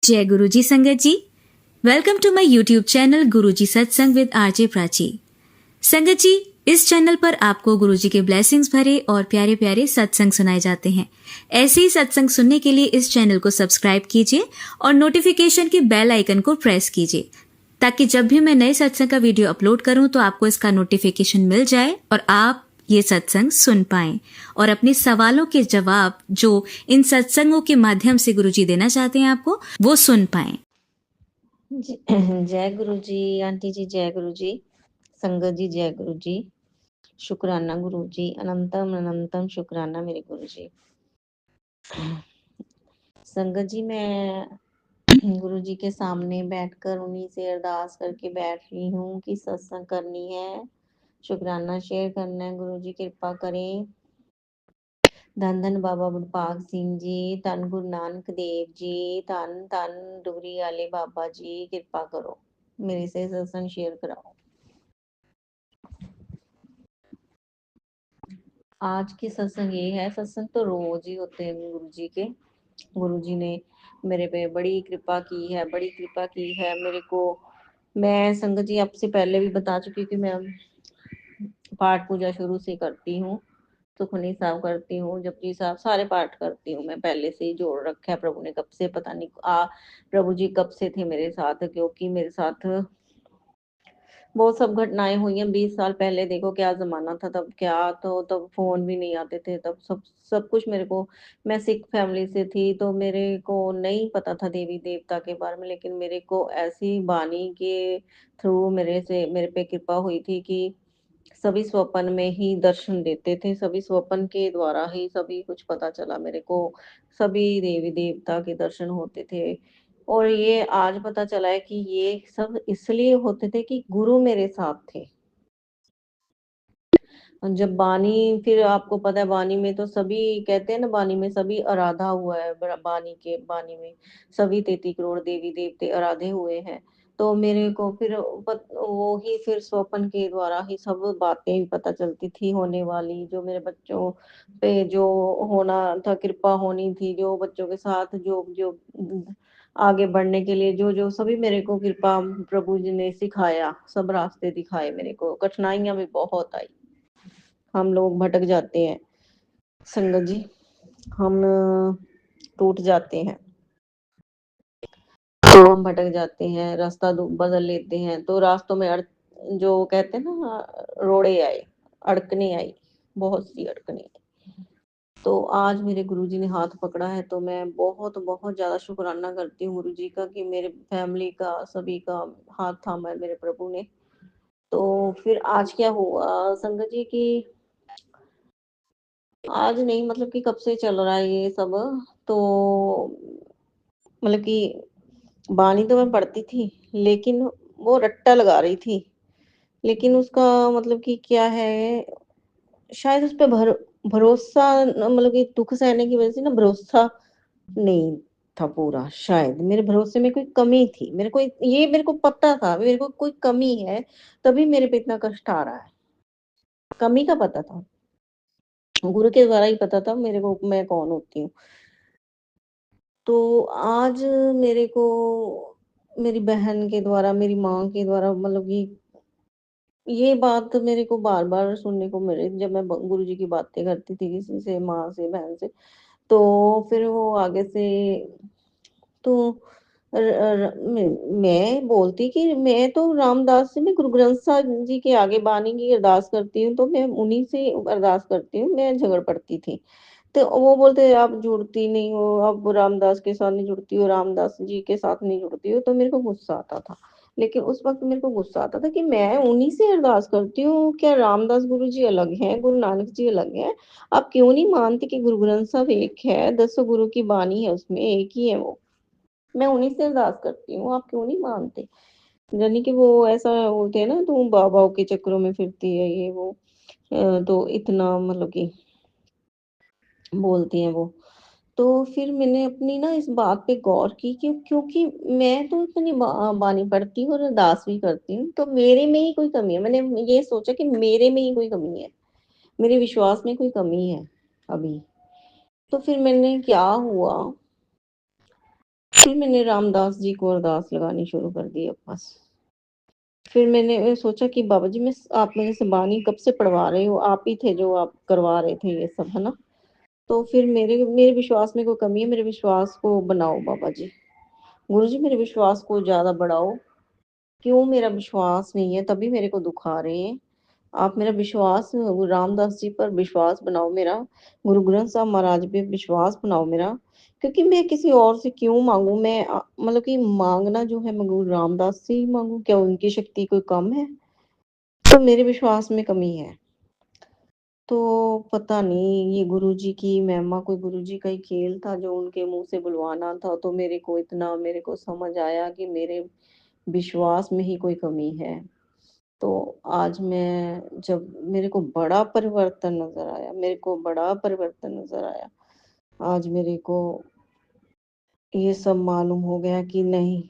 जय गुरुजी संगत जी। Welcome to my YouTube channel Guruji Satsang with RJ Prachi. संगत जी, इस चैनल पर आपको गुरुजी के ब्लेसिंग्स भरे और प्यारे प्यारे सत्संग सुनाए जाते हैं। ऐसे ही सत्संग सुनने के लिए इस चैनल को सब्सक्राइब कीजिए और नोटिफिकेशन के बेल आइकन को प्रेस कीजिए, ताकि जब भी मैं नए सत्संग का वीडियो अपलोड करूं तो आपको इसका नोटिफिकेशन मिल जाए और आप ये सत्संग सुन पाएं और अपने सवालों के जवाब जो इन सत्संगों के माध्यम से गुरुजी देना चाहते हैं आपको, वो सुन पाएं। जय गुरु जी। आंटी जी जय गुरु जी। संगत जी जय गुरु जी। शुक्राना गुरु जी, अनंतम अनंतम शुक्राना मेरे गुरु जी। संगत जी, मैं गुरु जी के सामने बैठकर उन्हीं से अरदास करके बैठ रही हूँ कि सत्संग करनी है, शुक्राना शेयर करना है। गुरु जी कृपा करें। धन धन बाबा बुढ़पाक सिंह जी, धन गुरु नानक देव जी, धन धन डुगरी वाले बाबा जी, कृपा करो मेरे से सत्संग शेयर कराओ। आज की सत्संग ये है, सत्संग तो रोज ही होते हैं गुरु जी के। गुरु जी ने मेरे पे बड़ी कृपा की है, बड़ी कृपा की है मेरे को। मैं संगत जी आपसे पहले भी बता चुकी कि मैं पाठ पूजा शुरू से करती हूँ, सुखमनी साहब करती हूँ, जपजी साहब सारे पाठ करती हूँ। मैं पहले से ही जोड़ रखा है। प्रभु ने कब से पता नहीं प्रभु जी कब से थे मेरे साथ, क्योंकि मेरे साथ बहुत सब घटनाएं हुई हैं। 20 साल पहले देखो क्या जमाना था, तब क्या, तो तब फोन भी नहीं आते थे, तब सब सब कुछ मेरे को, मैं सिख फैमिली से थी तो मेरे को नहीं पता था देवी देवता के बारे में। लेकिन मेरे को ऐसी वाणी के थ्रू मेरे पे कृपा हुई थी कि सभी स्वप्न में ही दर्शन देते थे, सभी स्वप्न के द्वारा ही सभी कुछ पता चला मेरे को, सभी देवी देवता के दर्शन होते थे। और ये आज पता चला है कि ये सब इसलिए होते थे कि गुरु मेरे साथ थे। जब बानी, फिर आपको पता है बानी में तो सभी कहते हैं ना, बानी में सभी आराधा हुआ है। बानी में सभी 33 करोड़ देवी देवते आराधे हुए हैं। तो मेरे को फिर वो ही फिर स्वप्न के द्वारा ही सब बातें भी पता चलती थी होने वाली, जो मेरे बच्चों पे जो होना था, कृपा होनी थी, जो बच्चों के साथ जो जो आगे बढ़ने के लिए जो जो सभी मेरे को कृपा प्रभु जी ने सिखाया, सब रास्ते दिखाए मेरे को। कठिनाइयां भी बहुत आई, हम लोग भटक जाते हैं संगत जी, हम टूट जाते हैं, तो हम भटक जाते हैं, रास्ता बदल लेते हैं, तो रास्तों में जो कहते हैं ना, रोड़े आए, अड़कने आई, बहुत सी अड़कने आई। तो आज मेरे गुरुजी ने हाथ पकड़ा है, तो मैं बहुत बहुत ज्यादा शुक्राना करती हूँ गुरुजी का कि मेरे फैमिली का, सभी का हाथ थामा है मेरे प्रभु ने। तो फिर आज क्या हुआ संगत जी की, आज नहीं मतलब कि कब से चल रहा है ये सब। तो मतलब कि बानी तो मैं पढ़ती थी, लेकिन वो रट्टा लगा रही थी। लेकिन उसका मतलब कि क्या है, शायद उस पे भरोसा मतलब कि दुख सहने की वजह से ना भरोसा नहीं था पूरा। शायद मेरे भरोसे में कोई कमी थी, मेरे को पता था मेरे को कोई कमी है, तभी मेरे पे इतना कष्ट आ रहा है। कमी का पता था, गुरु के द्वारा ही पता था मेरे को मैं कौन होती हूँ। तो आज मेरे को मेरी बहन के द्वारा, मेरी माँ के द्वारा, मतलब कि ये बात मेरे को बार-बार सुनने को मिली जब मैं ब गुरुजी की बातें करती थी किसी से, माँ से, बहन से। तो फिर वो आगे से तो र र मैं बोलती कि मैं तो रामदास से, मैं गुरु ग्रंथ साहिब जी के आगे बानी की अरदास करती हूँ, तो मैं उन्हीं से अरदास करती हूँ, मैं झगड़ पड़ती थी। तो वो बोलते आप जुड़ती नहीं हो, आप रामदास के साथ नहीं जुड़ती हो, रामदास जी के साथ नहीं जुड़ती हो, तो मेरे को गुस्सा आता था। लेकिन उस वक़्त मेरे को गुस्सा आता था कि मैं उन्हीं से अरदास करती हूँ, क्या रामदास गुरु जी अलग हैं, गुरु नानक जी अलग हैं? आप क्यों नहीं मानते कि गुरु ग्रंथ साहिब एक है, दसों गुरु की बानी है उसमें, एक ही है वो। मैं उन्हीं से अरदास करती हूँ, आप क्यों नहीं मानते? यानी कि वो ऐसा बोलते हैं ना, तुम बाबाओं के चक्करों में फिरती है, ये वो। तो इतना मतलब कि बोलती हैं वो। तो फिर मैंने अपनी ना इस बात पे गौर की कि क्योंकि मैं तो इतनी बानी पढ़ती हूँ और अरदास भी करती हूँ, तो मेरे में ही कोई कमी है। मैंने ये सोचा कि मेरे में ही कोई कमी है, मेरे विश्वास में कोई कमी है अभी। तो फिर मैंने क्या हुआ फिर मैंने रामदास जी को अरदास लगानी शुरू कर दी अब बस। फिर मैंने सोचा कि बाबा जी, मैं आप मेरे से बानी कब से पढ़वा रहे हो, आप ही थे जो आप करवा रहे थे ये सब, है ना? तो फिर मेरे मेरे विश्वास में कोई कमी है, मेरे विश्वास को बनाओ बाबा जी। गुरुजी मेरे विश्वास को ज़्यादा बढ़ाओ, क्यों मेरा विश्वास नहीं है तभी मेरे को दुःख आ रहे हैं। आप मेरा विश्वास गुरु रामदास जी पर विश्वास बनाओ मेरा, गुरु ग्रंथ साहब महाराज पे विश्वास बनाओ मेरा, क्योंकि मैं किसी और से क्यों माँगूँ? मैं मतलब कि माँगना जो है मैं गुरु रामदास से ही माँगूँ, क्या उनकी शक्ति कोई कम है? तो मेरे विश्वास में कमी है। तो पता नहीं ये गुरुजी की महिमा, कोई गुरुजी का ही खेल था जो उनके मुँह से बुलवाना था, तो मेरे को समझ आया कि मेरे विश्वास में ही कोई कमी है। तो आज मैं जब मेरे को बड़ा परिवर्तन नज़र आया, मेरे को बड़ा परिवर्तन नज़र आया। आज मेरे को ये सब मालूम हो गया कि नहीं,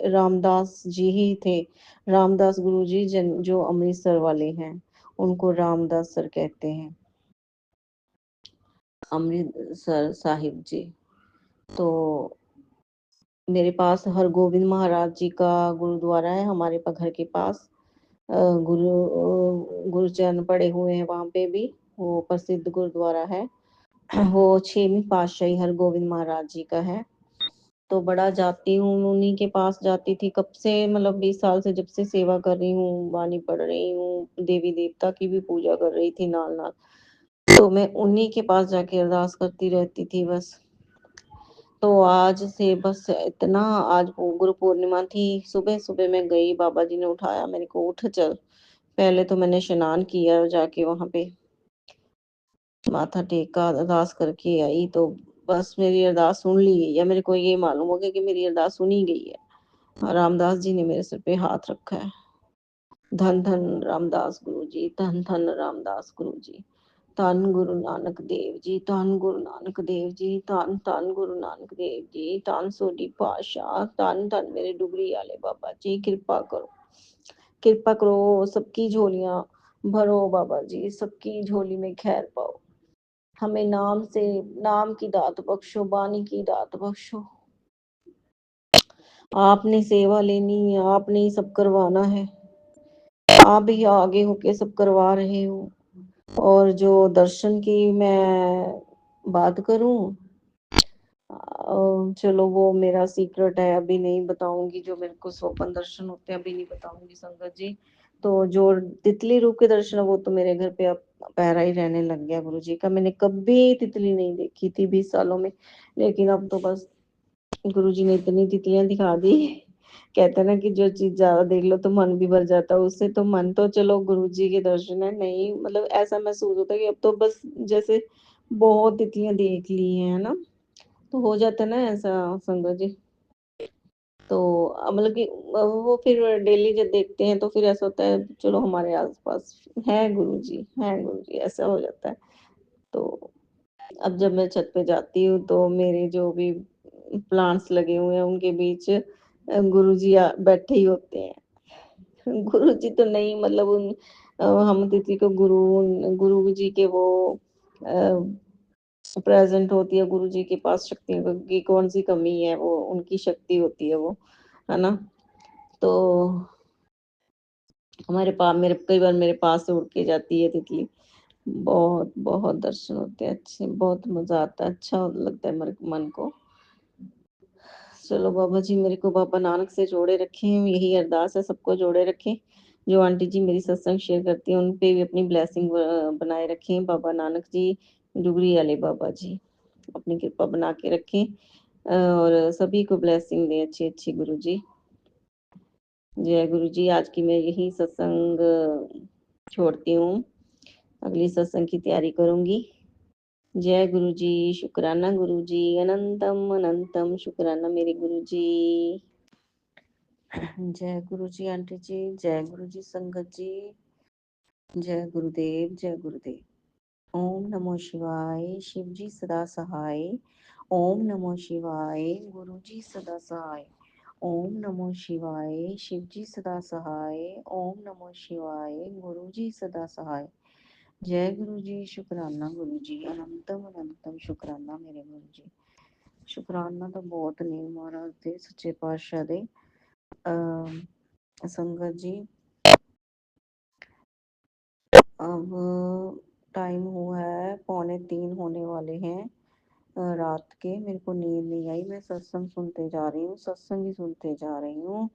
रामदास जी ही थे। रामदास गुरुजी जो अमृतसर वाले हैं, उनको रामदास सर कहते हैं। अमृतसर साहिब जी। तो मेरे पास हरगोविंद महाराज जी का गुरुद्वारा है हमारे घर के पास। गुरुचरण पड़े हुए हैं वहाँ पे भी, वो प्रसिद्ध गुरुद्वारा है। वो 6वीं पातशाही हरगोविंद महाराज जी का है। तो बड़ा जाती हूँ, उन्हीं के पास जाती थी कब से, मतलब 20 साल से, जब से सेवा कर रही हूँ, वाणी पढ़ रही हूँ, देवी देवता की भी पूजा कर रही थी नाल-नाल। तो मैं उन्हीं के पास जाके अरदास करती रहती थी बस। तो आज से बस इतना, आज वो गुरु पूर्णिमा थी, सुबह-सुबह मैं गई, बाबा जी ने उठाया मेरे को, उठ चल। पहले तो मैंने स्नान किया जाके वहाँ पे, माथा टेका, अरदास करके आई, तो बस मेरी अरदास सुन ली गई है। मेरे को ये मालूम हो गया कि मेरी अरदास सुनी गई है। रामदास जी ने मेरे सिर पे हाथ रखा है। धन धन रामदास गुरु जी, धन धन रामदास गुरु जी, धन गुरु नानक देव जी, धन गुरु नानक देव जी, धन धन गुरु नानक देव जी, धन सोडी पातशाह, धन धन मेरे डुगरी वाले बाबा जी, कृपा करो, कृपा करो, सबकी झोलियां भरो बाबा जी, सबकी झोली में खैर पाओ। हमें नाम से, नाम की दात बख्शो, बानी की दात बख्शो। आपने सेवा लेनी है, आपने ही सब करवाना है। आप ही आगे होके सब करवा रहे हो। और जो दर्शन की मैं बात करूं, चलो वो मेरा सीक्रेट है, अभी नहीं बताऊंगी। जो मेरे को स्वप्न दर्शन होते हैं अभी नहीं बताऊंगी संगत जी। तो जो तितली रूप के दर्शन है वो तो मेरे घर पे अब पहरा ही रहने लग गया गुरु जी का। मैंने कभी तितली नहीं देखी थी 20 सालों में, लेकिन अब तो बस गुरु जी ने इतनी तितलियां दिखा दी। कहते हैं ना कि जो चीज ज्यादा देख लो तो मन भी भर जाता है उससे। तो मन तो चलो गुरु जी के दर्शन है, नहीं मतलब ऐसा महसूस होता है कि अब तो बस जैसे बहुत तितलियां देख ली हैं, है ना? तो हो जाता है ना ऐसा संगत जी। तो मतलब कि वो फिर डेली जब देखते हैं तो फिर ऐसा होता है चलो हमारे आसपास है गुरु जी, है गुरु जी, ऐसा हो जाता है। तो अब जब मैं छत पे जाती हूँ तो मेरे जो भी प्लांट्स लगे हुए हैं उनके बीच गुरुजी बैठे ही होते हैं। गुरुजी तो नहीं, मतलब हम तिथि को गुरु जी के वो प्रेजेंट होती है, गुरु जी के पास शक्तियों की कौन सी कमी है, वो उनकी शक्ति होती है वो, है ना? तो हमारे पास, मेरे कई बार मेरे पास से उड़ के जाती है तितली। बहुत बहुत दर्शन होते हैं अच्छे, बहुत मजा आता है, अच्छा लगता है मन को। चलो बाबा जी मेरे को बाबा नानक से जोड़े रखें, यही अरदास है, सबको जोड़े रखें। जो आंटी जी मेरी सत्संग शेयर करती हैं उन पे भी अपनी ब्लेसिंग बनाए रखें। बाबा नानक जी, डुगरी वाले बाबा जी अपनी कृपा बना के रखें, और सभी को ब्लेसिंग दें अच्छी अच्छी गुरु जी। जय गुरु जी। आज की मैं यही सत्संग छोड़ती हूँ, अगली सत्संग की तैयारी करूंगी। जय गुरु जी, शुक्राना गुरु जी, अनंतम अनंतम शुक्राना मेरे गुरु जी। जय गुरु जी आंटी जी, जय गुरु जी संगत जी, जय गुरुदेव, जय गुरुदेव। ओम नमो शिवाय, शिव जी सदा सहाय। ओम नमो शिवाय, गुरु जी सदा सहाय। ओम नमो शिवाय, शिव जी सदा सहाय। ओम नमो शिवाय, गुरु जी सदा सहाय। जय गुरु जी, शुक्राना गुरु जी, अनंतम अनंतम शुक्राना मेरे गुरु जी। ਸ਼ੁਕਰਾਨਾ ਤਾਂ ਬਹੁਤ ਨੇ ਮਹਾਰਾਜ ਦੇ, ਸੱਚੇ ਪਾਤਸ਼ਾਹ ਦੇ। संगत जी, अब टाइम हुआ है 2:45 होने वाले हैं रात के। मेरे को नींद नहीं आई, मैं सत्संग सुनते जा रही हूँ, सत्संग ही सुनते जा रही हूँ।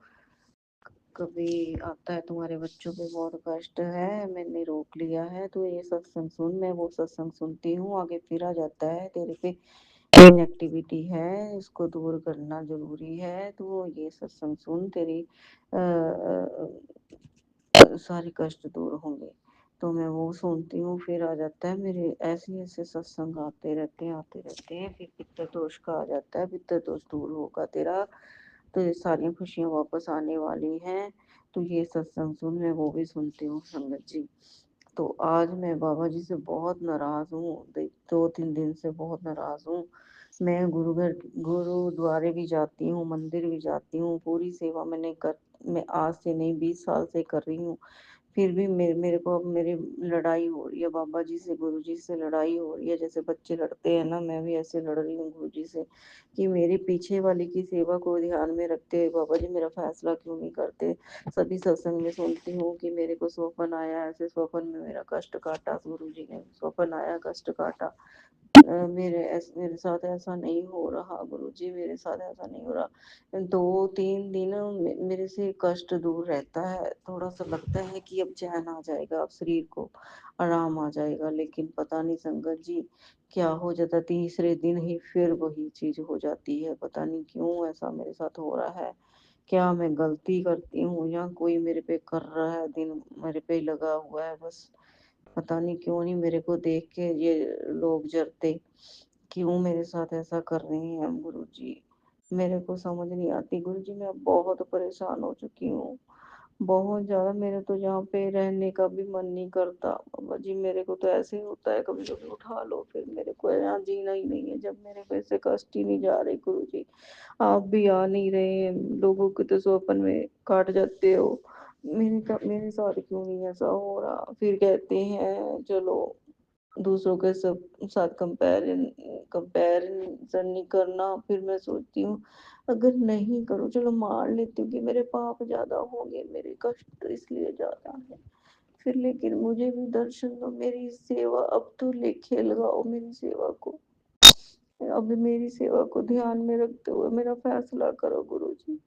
कभी आता है तुम्हारे बच्चों पे बहुत कष्ट है, मैंने रोक लिया है, तो ये सत्संग सुन। मैं वो सत्संग सुनती हूँ, आगे फिर आ जाता है तेरे पे इनएक्टिविटी है, इसको दूर करना जरूरी है, तो ये सत्संग सुन, तेरी सारे कष्ट दूर होंगे। तो मैं वो सुनती हूँ, फिर आ जाता है मेरे ऐसे ऐसे सत्संग आते रहते हैं। फिर पित्तर दोष का आ जाता है, पित्तर दोष दूर होगा तेरा, तो ये सारी खुशियाँ वापस आने वाली हैं। तो ये सत्संग सुन, मैं वो भी सुनती हूँ संगत जी। तो आज मैं बाबा जी से बहुत नाराज हूँ, 2-3 दिन से बहुत नाराज हूँ। मैं गुरुद्वारे भी जाती हूँ, मंदिर भी जाती हूँ, पूरी सेवा मैं आज से नहीं 20 साल से कर रही हूँ। फिर भी मेरे को अब मेरी लड़ाई हो रही है बाबा जी से, गुरु जी से लड़ाई हो रही है। जैसे बच्चे लड़ते हैं ना, मैं भी ऐसे लड़ रही हूँ गुरु जी से कि मेरी पीछे वाली की सेवा को ध्यान में रखते हुए बाबा जी मेरा फैसला क्यों नहीं करते। सभी सत्संग में सुनती हूँ कि मेरे को स्वप्न आया, ऐसे स्वप्न में मेरा कष्ट काटा, गुरु जी ने स्वप्न आया, कष्ट काटा। मेरे साथ ऐसा नहीं हो रहा गुरु जी, मेरे साथ ऐसा नहीं हो रहा। 2-3 दिन मेरे से कष्ट दूर रहता है, थोड़ा सा लगता है कि अब चैन आ जाएगा, अब शरीर को आराम आ जाएगा, लेकिन पता नहीं संगत जी क्या हो जाता, तीसरे दिन ही फिर वही चीज हो जाती है। पता नहीं क्यों ऐसा मेरे साथ हो रहा है, क्या मैं गलती करती हूँ या कोई मेरे पे कर रहा है, दिन मेरे पे लगा हुआ है बस। पता नहीं क्यों नहीं मेरे को देख के ये लोग जरते, क्यों मेरे साथ ऐसा कर रहे हैं गुरु जी। मेरे को समझ नहीं आती गुरु जी, मैं बहुत परेशान हो चुकी हूँ, बहुत ज्यादा। मेरे तो यहाँ पे रहने का भी मन नहीं करता बाबा जी। मेरे को तो ऐसे होता है, कभी कभी उठा लो, फिर मेरे को यहाँ जीना ही नहीं है जब मेरे को ऐसे कष्ट ही नहीं जा रहे गुरु जी। आप भी आ नहीं रहे, लोगों के तो स्वप्न में काट जाते हो, मेरे साथ क्यों नहीं ऐसा हो रहा। फिर कहते हैं चलो दूसरों के सब साथ कंपैरिजन नहीं करना। फिर मैं सोचती हूँ अगर नहीं करूँ, चलो मान लेती हूँ कि मेरे पाप ज्यादा होंगे, मेरे कष्ट इसलिए ज्यादा है, फिर लेकिन मुझे भी दर्शन दो, मेरी सेवा अब तो लेखे लगाओ मेरी सेवा को, अब मेरी सेवा को ध्यान में रखते हुए मेरा फैसला करो गुरु जी।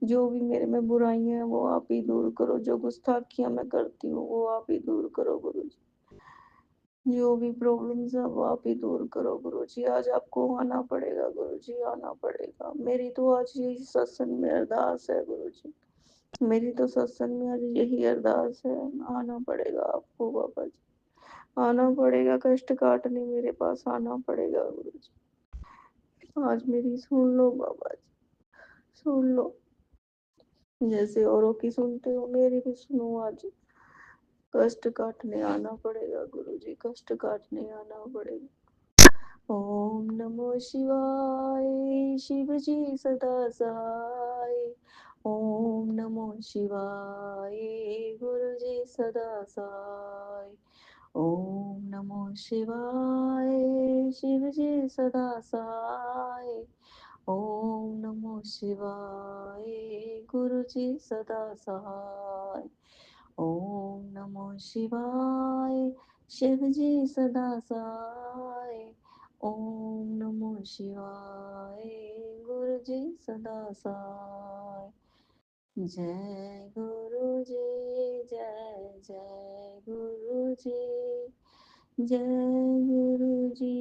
जो भी मेरे में बुराइयां हैं वो आप ही दूर करो, जो गुस्ताखियां मैं करती हूँ वो आप ही दूर करो गुरु जी। जो भी प्रॉब्लम्स है वो आप ही दूर करो गुरु जी। आज आपको आना पड़ेगा गुरु जी, आना पड़ेगा। मेरी तो आज यही सत्संग में अरदास है गुरु जी, मेरी तो सत्संग में आज यही अरदास है। आना पड़ेगा आपको बाबा जी, आना पड़ेगा, कष्ट काटने मेरे पास आना पड़ेगा गुरु जी। आज मेरी सुन लो बाबा जी, सुन लो, जैसे औरों की सुनते हो मेरी भी सुनो। आज कष्ट काटने आना पड़ेगा गुरु जी, कष्ट काटने आना पड़ेगा। ओम नमो शिवाय, शिव जी सदा सहाय। ओम नमो शिवाय, गुरु जी सदा सहाय। ओम नमो शिवाय, शिव जी सदा सहाय। ओम नमो शिवाय, गुरु जी सदा सहाय। ओम नमो शिवाय, शिव जी सदा सहाय। ओम नमो शिवाय, गुरु जी सदा सहाय। जय गुरु जी, जय जय गुरु जी, जय गुरु जी,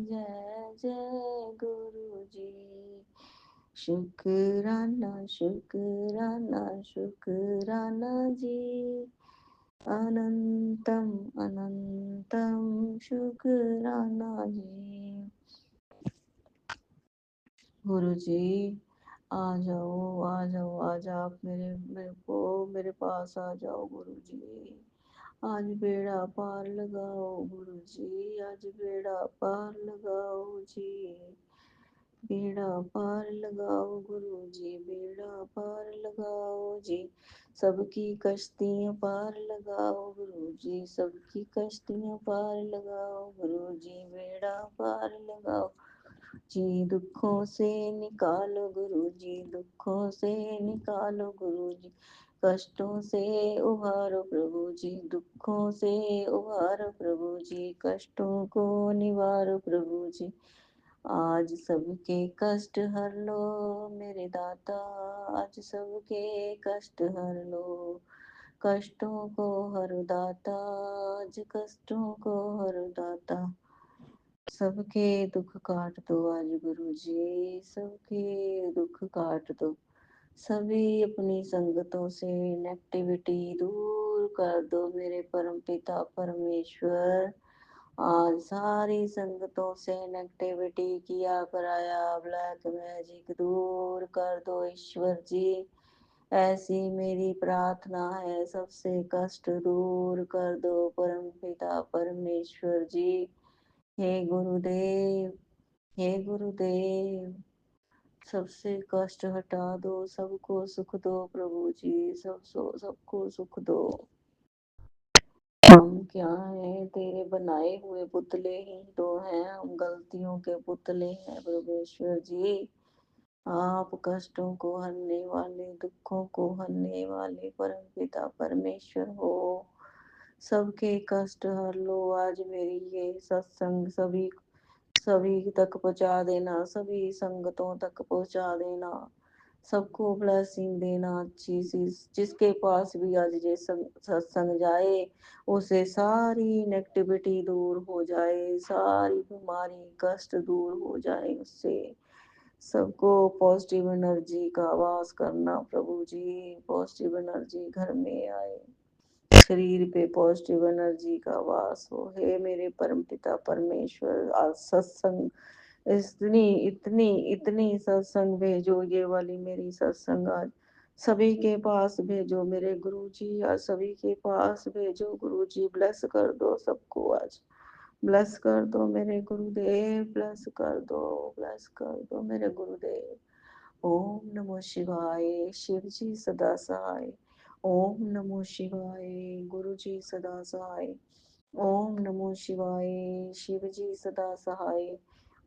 जय जय गुरु जी। शुक्राना शुक्राना शुक्राना जी, अनंतम अनंतम शुक्राना जी। गुरु जी आ जाओ, आ जाओ, आज आप मेरे पास आ जाओ गुरु जी। आज बेड़ा पार लगाओ गुरु जी, आज बेड़ा पार लगाओ जी। बेड़ा पार लगाओ गुरु जी, बेड़ा पार लगाओ जी। सबकी कश्तियाँ पार लगाओ गुरु जी, सबकी कश्तियाँ पार लगाओ गुरु जी, बेड़ा पार लगाओ जी दुखों से निकालो गुरुजी, दुखों से निकालो गुरुजी, कष्टों से उबारो प्रभु जी, दुखों से उबारो प्रभु जी, कष्टों को निवारो प्रभु जी। आज सबके कष्ट हर लो मेरे दाता, आज सबके कष्ट हर लो, कष्टों को हर दाता, आज कष्टों को हर दाता। सबके दुख काट दो आज गुरु जी, सबके दुख काट दो। सभी अपनी संगतों से नेगेटिविटी दूर कर दो मेरे परम पिता परमेश्वर। आज सारी संगतों से नेगेटिविटी किया कराया ब्लैक मैजिक दूर कर दो ईश्वर जी। ऐसी मेरी प्रार्थना है, सबसे कष्ट दूर कर दो परम पिता परमेश्वर जी। हे गुरुदेव, हे गुरुदेव, सबसे कष्ट हटा दो, सबको सुख दो प्रभु जी, सबको सुख दो। हम क्या हैं, तेरे बनाए हुए पुतले ही तो हैं, हम गलतियों के पुतले हैं परमेश्वर जी। आप कष्टों को हरने वाले, दुखों को हरने वाले परम पिता परमेश्वर हो। सबके कष्ट हर लो आज मेरी ये सत्संग सभी सभी तक पहुंचा देना, सभी संगतों तक पहुंचा देना, सबको ब्लेसिंग देना अच्छी सी। जिसके पास भी आज ये सत्संग जाए उसे सारी नेगेटिविटी दूर हो जाए, सारी बीमारी कष्ट दूर हो जाए उससे। सबको पॉजिटिव एनर्जी का वास करना प्रभु जी, पॉजिटिव एनर्जी घर में आए, शरीर पे पॉजिटिव एनर्जी का वास हो। हे मेरे परम पिता परमेश्वर, आज सत्संग इतनी इतनी इतनी सत्संग भेजो, ये वाली मेरी सत्संग आज सभी के पास भेजो मेरे गुरु जी, आज सभी के पास भेजो गुरु जी। ब्लेस कर दो सबको आज, ब्लेस कर दो मेरे गुरुदेव, ब्लेस कर दो, ब्लेस कर दो मेरे गुरुदेव। ओम नमो शिवाय, शिव जी सदा सहाय। ओम नमो शिवाय, गुरु जी सदा सहाय। ओम नमो शिवाय, शिव जी सदा सहाय।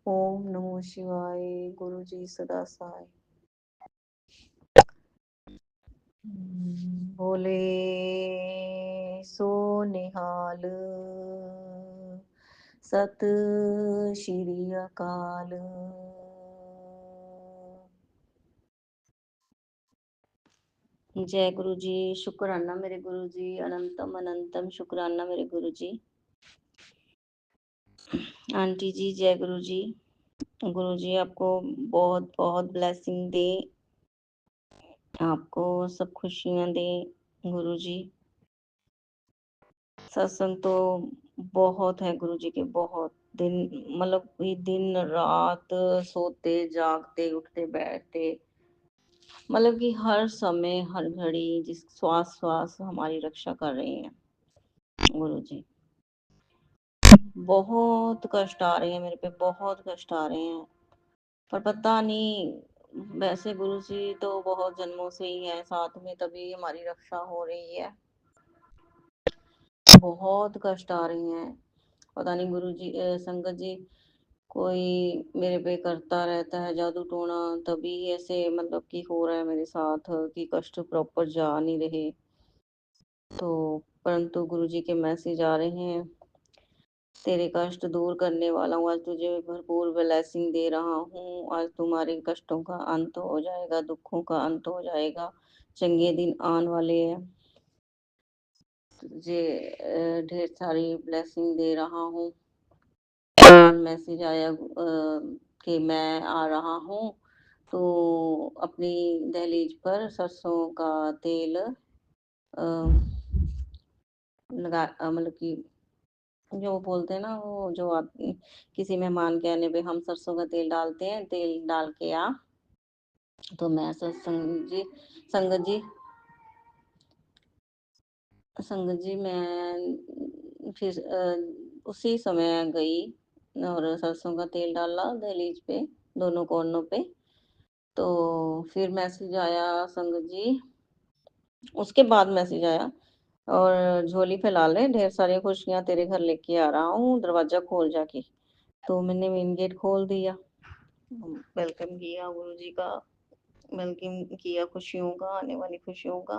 ओम नमो शिवाय, गुरु जी सदा सहाय। बोले सो निहाल, सत श्री अकाल। जय गुरु जी, शुक्राना मेरे गुरु जी, अनंतम अनंतम शुक्राना मेरे गुरु जी। आंटी जी जय गुरु जी, गुरु जी आपको बहुत बहुत ब्लेसिंग दे, आपको सब खुशियां दे गुरु जी। सत्संग तो बहुत है गुरु जी के, बहुत दिन, मतलब ये दिन रात सोते जागते उठते बैठते, मतलब कि हर समय हर घड़ी जिस श्वास श्वास हमारी रक्षा कर रहे हैं गुरु जी। बहुत कष्ट आ रहे हैं मेरे पे, बहुत कष्ट आ रहे हैं, पर पता नहीं, वैसे गुरु जी तो बहुत जन्मों से ही है साथ में, तभी हमारी रक्षा हो रही है। बहुत कष्ट आ रही हैं, पता नहीं गुरु जी संगत जी कोई मेरे पे करता रहता है जादू टोना, तभी ऐसे मतलब कि हो रहा है मेरे साथ कि कष्ट प्रॉपर जा नहीं रहे। तो परंतु गुरु जी के मैसेज आ रहे हैं, तेरे कष्ट दूर करने वाला हूँ, आज तुझे भरपूर ब्लेसिंग दे रहा हूँ, आज तुम्हारे कष्टों का अंत हो जाएगा, दुखों का अंत हो जाएगा, चंगे दिन आने वाले हैं। तुझे ढेर सारी ब्लेसिंग दे रहा हूँ। मैसेज आया कि मैं आ रहा हूँ, तो अपनी दहलीज पर सरसों का तेल लगा, मतलब कि जो बोलते हैं ना, वो जो आप किसी मेहमान के आने पे हम सरसों का तेल डालते हैं, तेल डाल के आ, तो मैं संगत जी संगत जी मैं फिर उसी समय गई और सरसों का तेल डाला दहलीज पे, दोनों कोनों पे। तो फिर मैसेज आया संगत जी, उसके बाद मैसेज आया, और झोली फैला ले, ढेर सारी खुशियां तेरे घर लेके आ रहा हूँ, दरवाजा खोल जाके। तो मैंने मेन गेट खोल दिया, वेलकम किया गुरुजी का, वेलकम किया खुशियों का, आने वाली खुशियों का।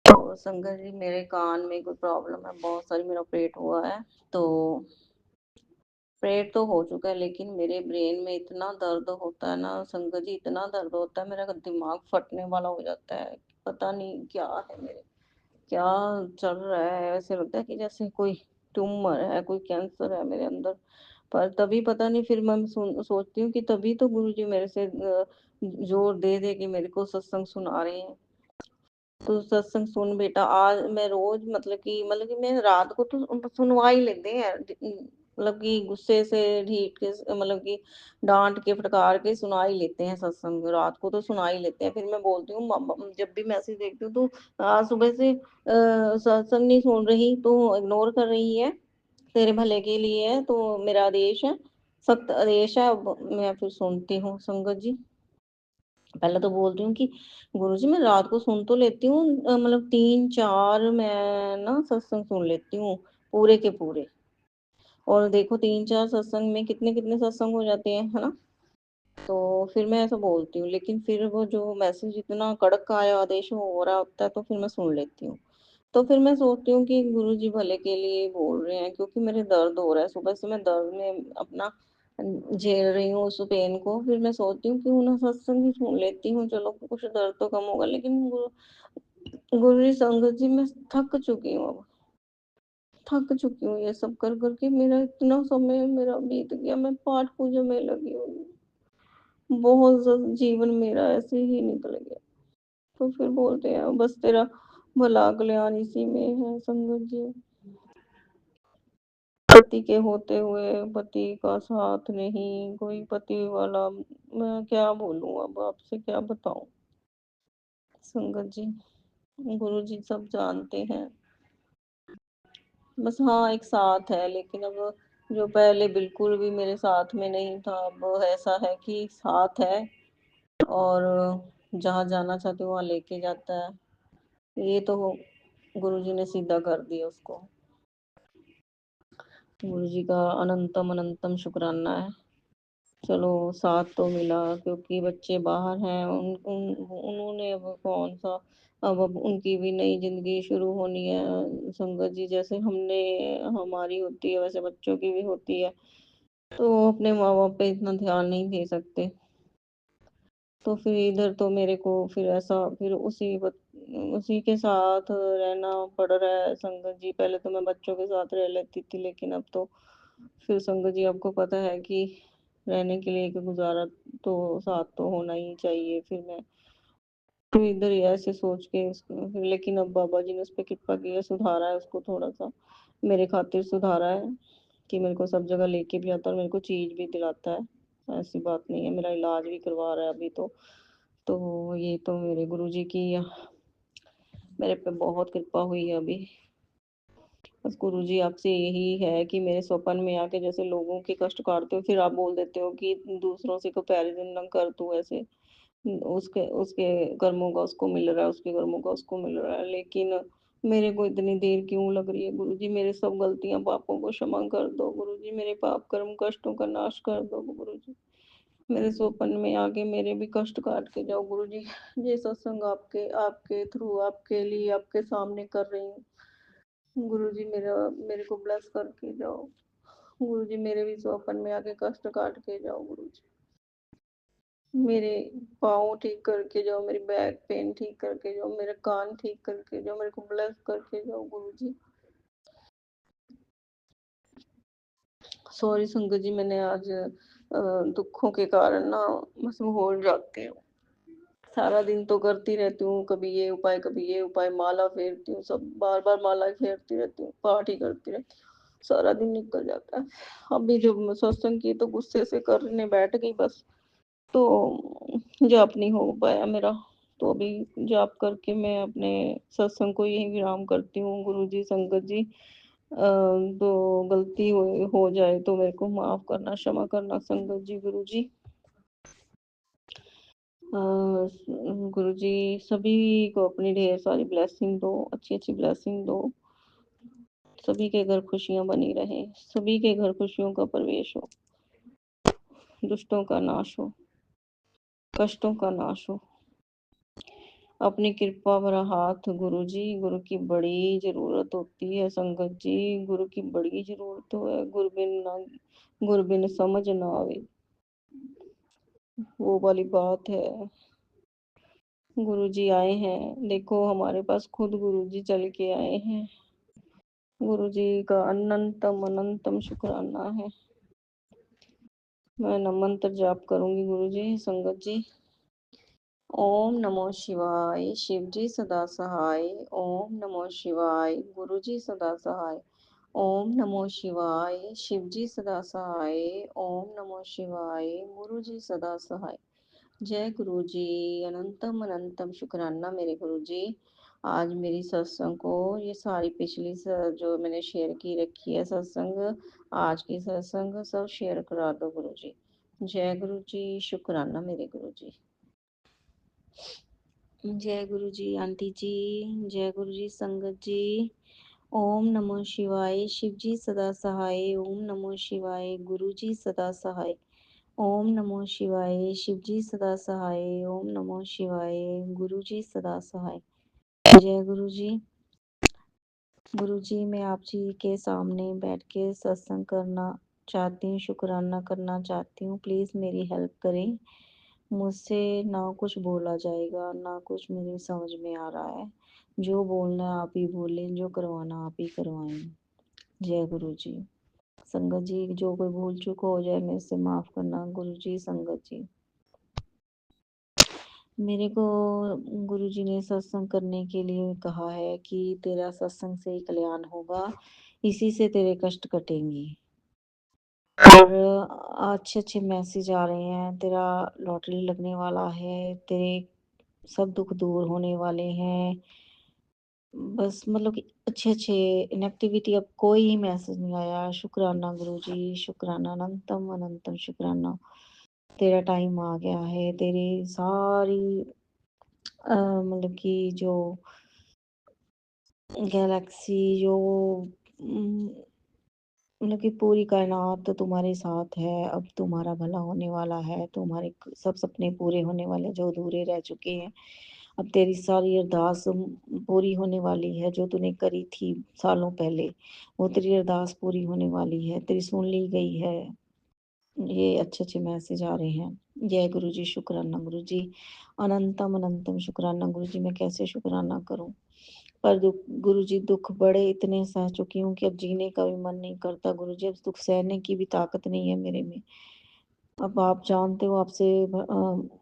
तो संगत जी, मेरे कान में कोई प्रॉब्लम है, बहुत सारी मेरा ऑपरेट हुआ है। तो ऑपरेट तो हो चुका है, लेकिन मेरे ब्रेन में इतना दर्द होता है ना संगत जी, इतना दर्द होता है, मेरा दिमाग फटने वाला हो जाता है। पता नहीं क्या है मेरे, क्या चल रहा है। ऐसे लगता है कि जैसे कोई ट्यूमर है, कोई कैंसर है मेरे अंदर। पर तभी पता नहीं, फिर मैं सोचती हूँ कि तभी तो गुरुजी मेरे से जोर दे दे के मेरे को सत्संग सुना रहे हैं। तो सत्संग सुन बेटा, आज मैं रोज मतलब कि मैं रात को तो सुनवा ही लेते हैं, मतलब कि गुस्से से ढीठ के, मतलब कि डांट के फटकार के सुना ही लेते हैं सत्संग, रात को तो सुना ही लेते हैं। फिर मैं बोलती हूँ, जब भी मैसेज देखती हूँ तो आज सुबह से सत्संग नहीं सुन रही तो इग्नोर कर रही है, तेरे भले के लिए है, तो मेरा आदेश है, सख्त आदेश है। अब मैं फिर सुनती हूँ संगत जी। पहले तो बोलती हूँ कि गुरुजी मैं रात को सुन तो लेती हूँ, मतलब 3-4 मैं ना सत्संग सुन लेती हूँ, पूरे के पूरे। और देखो 3-4 सत्संग में कितने-कितने सत्संग हो जाते हैं, है ना? तो फिर मैं ऐसा बोलती हूँ, लेकिन फिर वो जो मैसेज इतना कड़क आया, आदेश हो रहा होता है, तो फिर मैं सुन लेती हूँ। तो फिर मैं सोचती हूँ कि गुरुजी भले के लिए बोल रहे हैं, क्योंकि मेरे दर्द हो रहा है, सुबह से मैं दर्द में अपना झेल रही हूँ उस पेन को। फिर मैं सोचती हूँ क्यों ना सत्संग ही सुन लेती हूँ, चलो कुछ दर्द तो कम होगा। लेकिन गुरुजी संगत जी, मैं थक चुकी हूँ अब, थक चुकी हूँ ये सब कर कर के। मेरा इतना समय मेरा बीत गया, मैं पाठ पूजा में लगी हुई, बहुत जीवन मेरा ऐसे ही निकल गया। तो फिर बोलते हैं बस तेरा भला कल्याण इसी में है संगत जी। पति के होते हुए पति का साथ नहीं, कोई पति वाला, मैं क्या बोलूं, अब आपसे क्या बताऊं संगत जी। गुरु जी सब जानते हैं, बस हाँ एक साथ है, लेकिन अब जो पहले बिल्कुल भी मेरे साथ में नहीं था, अब ऐसा है कि साथ है, और जहाँ जाना चाहते हो वहाँ लेके जाता है। ये तो गुरु जी ने सीधा कर दिया उसको। गुरु जी का अनंतम अनंतम शुक्राना है। चलो साथ तो मिला, क्योंकि बच्चे बाहर हैं, उन्होंने अब कौन सा, अब उनकी भी नई जिंदगी शुरू होनी है संगत जी। जैसे हमने, हमारी होती है वैसे बच्चों की भी होती है, तो अपने माँ बाप पे इतना ध्यान नहीं दे सकते। तो फिर इधर तो मेरे को फिर ऐसा, फिर उसी के साथ रहना पड़ रहा है संगत जी। पहले तो मैं बच्चों के साथ रह लेती थी, लेकिन अब तो फिर संगत जी आपको पता है कि रहने के लिए एक गुजारा तो साथ तो होना ही चाहिए। फिर मैं तो इधर ही ऐसे सोच के फिर, लेकिन अब बाबा जी ने उस पर कृपा की है, सुधारा है उसको, थोड़ा सा मेरे खातिर सुधारा है कि मेरे को सब जगह लेके भी आता है और मेरे को चीज भी दिलाता है। ऐसी बात नहीं है, मेरा इलाज भी करवा रहा है अभी तो ये तो मेरे गुरुजी की मेरे पे बहुत कृपा हुई है अभी। बस गुरुजी आपसे यही है कि मेरे स्वप्न में आके जैसे लोगों के कष्ट काटते हो, फिर आप बोल देते हो कि दूसरों से कंपैरिजन न कर तू ऐसे, उसके उसके कर्मों का उसको मिल रहा है, उसके कर्मों का उसको मिल रहा है। लेकिन मेरे को इतनी देर क्यों लग रही है गुरुजी? मेरे सब गलतियां पापों को क्षमा कर दो गुरुजी, मेरे पाप कर्म कष्टों का नाश कर दो गुरुजी। मेरे स्वप्न में आके मेरे भी कष्ट काट के जाओ गुरुजी। ये सत्संग आपके आपके थ्रू, आपके लिए, आपके सामने कर रही हूँ गुरुजी। मेरा मेरे को ब्लेस करके जाओ गुरुजी, मेरे भी स्वप्न में आके कष्ट काट के जाओ गुरुजी। मेरे पाँव ठीक करके जाओ, मेरी बैक पेन ठीक करके जाओ, मेरे कान ठीक करके जाओ, मेरे को ब्लेस करके जाओ गुरुजी। सॉरी संगत जी, मैंने आज दुखों के कारण ना बस भूल जाती हूँ। सारा दिन तो करती रहती हूँ, कभी ये उपाय कभी ये उपाय, माला फेरती हूँ, सब बार बार माला फेरती रहती हूँ, पाठ ही करती रहती हूँ, सारा दिन निकल जाता है। अभी जब सत्संग की तो गुस्से से करने बैठ गई बस, तो जाप नहीं हो पाया मेरा। तो अभी जाप करके मैं अपने सत्संग को यही विराम करती हूँ गुरुजी। संगत जी तो गलती हो जाए तो मेरे को माफ करना, क्षमा करना संगत जी। गुरुजी गुरुजी सभी को अपनी ढेर सारी ब्लेसिंग दो, अच्छी अच्छी ब्लेसिंग दो, सभी के घर खुशियां बनी रहे, सभी के घर खुशियों का प्रवेश हो। दुष्टों का नाश हो, कष्टों का नाश हो। अपनी कृपा भरा हाथ गुरुजी, गुरु की बड़ी ज़रूरत होती है संगत जी, गुरु की बड़ी ज़रूरत है। गुरु बिन समझ ना आवे, वो वाली बात है। गुरुजी आए हैं, देखो हमारे पास खुद गुरुजी चल के आए हैं। गुरुजी का अनंतम अनंतम शुक्राना है। मैं न मंत्र जाप करूंगी गुरुजी। संगत जी, ओम नमो शिवाय, शिव जी सदा सहाय। ओम नमो शिवाय, गुरु जी सदा सहाय। ओम नमो शिवाय, शिव जी सदा सहाय। ओम नमो शिवाय, गुरु जी सदा सहाय। जय गुरु जी, अनंतम अनंतम शुक्राना मेरे गुरु जी। आज मेरी सत्संग को ये सारी जो मैंने शेयर की रखी है सत्संग, आज की सत्संग सब शेयर करा दो गुरु जी। जय गुरु जी, शुक्राना मेरे गुरु जी। जय गुरु जी आंटी जी, जय गुरु जी संगत जी। ओम नमो शिवाय, शिव जी सदा सहाय। ओम नमो शिवाय, गुरु जी सदा सहाय। ओम नमो शिवाय, शिव जी सदा सहाय। ओम नमो शिवाय, गुरु जी सदा सहाय। जय गुरु जी। गुरु जी, मैं आप जी के सामने बैठ के सत्संग करना चाहती हूँ, शुक्राना करना चाहती हूँ। प्लीज़ मेरी हेल्प करें। मुझसे ना कुछ बोला जाएगा, ना कुछ मेरी समझ में आ रहा है। जो बोलना है आप ही बोलें, जो करवाना आप ही करवाएं। जय गुरु जी। संगत जी, जो कोई भूल चूक हो जाए मेरे से माफ़ करना गुरु जी। संगत जी, मेरे को गुरु जी ने सत्संग करने के लिए कहा है कि तेरा सत्संग से ही कल्याण होगा, इसी से तेरे कष्ट कटेंगे। और अच्छे अच्छे मैसेज आ रहे हैं, तेरा लॉटरी लगने वाला है, तेरे सब दुख दूर होने वाले हैं। बस मतलब कि अच्छे अच्छे इनएक्टिविटी, अब कोई ही मैसेज नहीं आया। शुक्राना गुरु जी, शुक्राना, अनंतम अनंतम शुक्राना। तेरा टाइम आ गया है, तेरी सारी मतलब कि जो गैलेक्सी जो मतलब कि पूरी कायनात तो तुम्हारे साथ है। अब तुम्हारा भला होने वाला है, तुम्हारे सब सपने पूरे होने वाले जो अधूरे रह चुके हैं। अब तेरी सारी अरदास पूरी होने वाली है, जो तूने करी थी सालों पहले, वो तेरी अरदास पूरी होने वाली है, तेरी सुन ली गई है। ये अच्छे अच्छे मैसेज आ रहे हैं। जय गुरु जी, शुक्राना गुरु जी, अनंतम अनंतम शुक्राना गुरु जी। मैं कैसे शुक्राना करूं? पर गुरु जी, दुख बड़े इतने सह चुकी हूँ कि अब जीने का भी मन नहीं करता गुरु जी। अब दुख सहने की भी ताकत नहीं है मेरे में। अब आप जानते हो, आपसे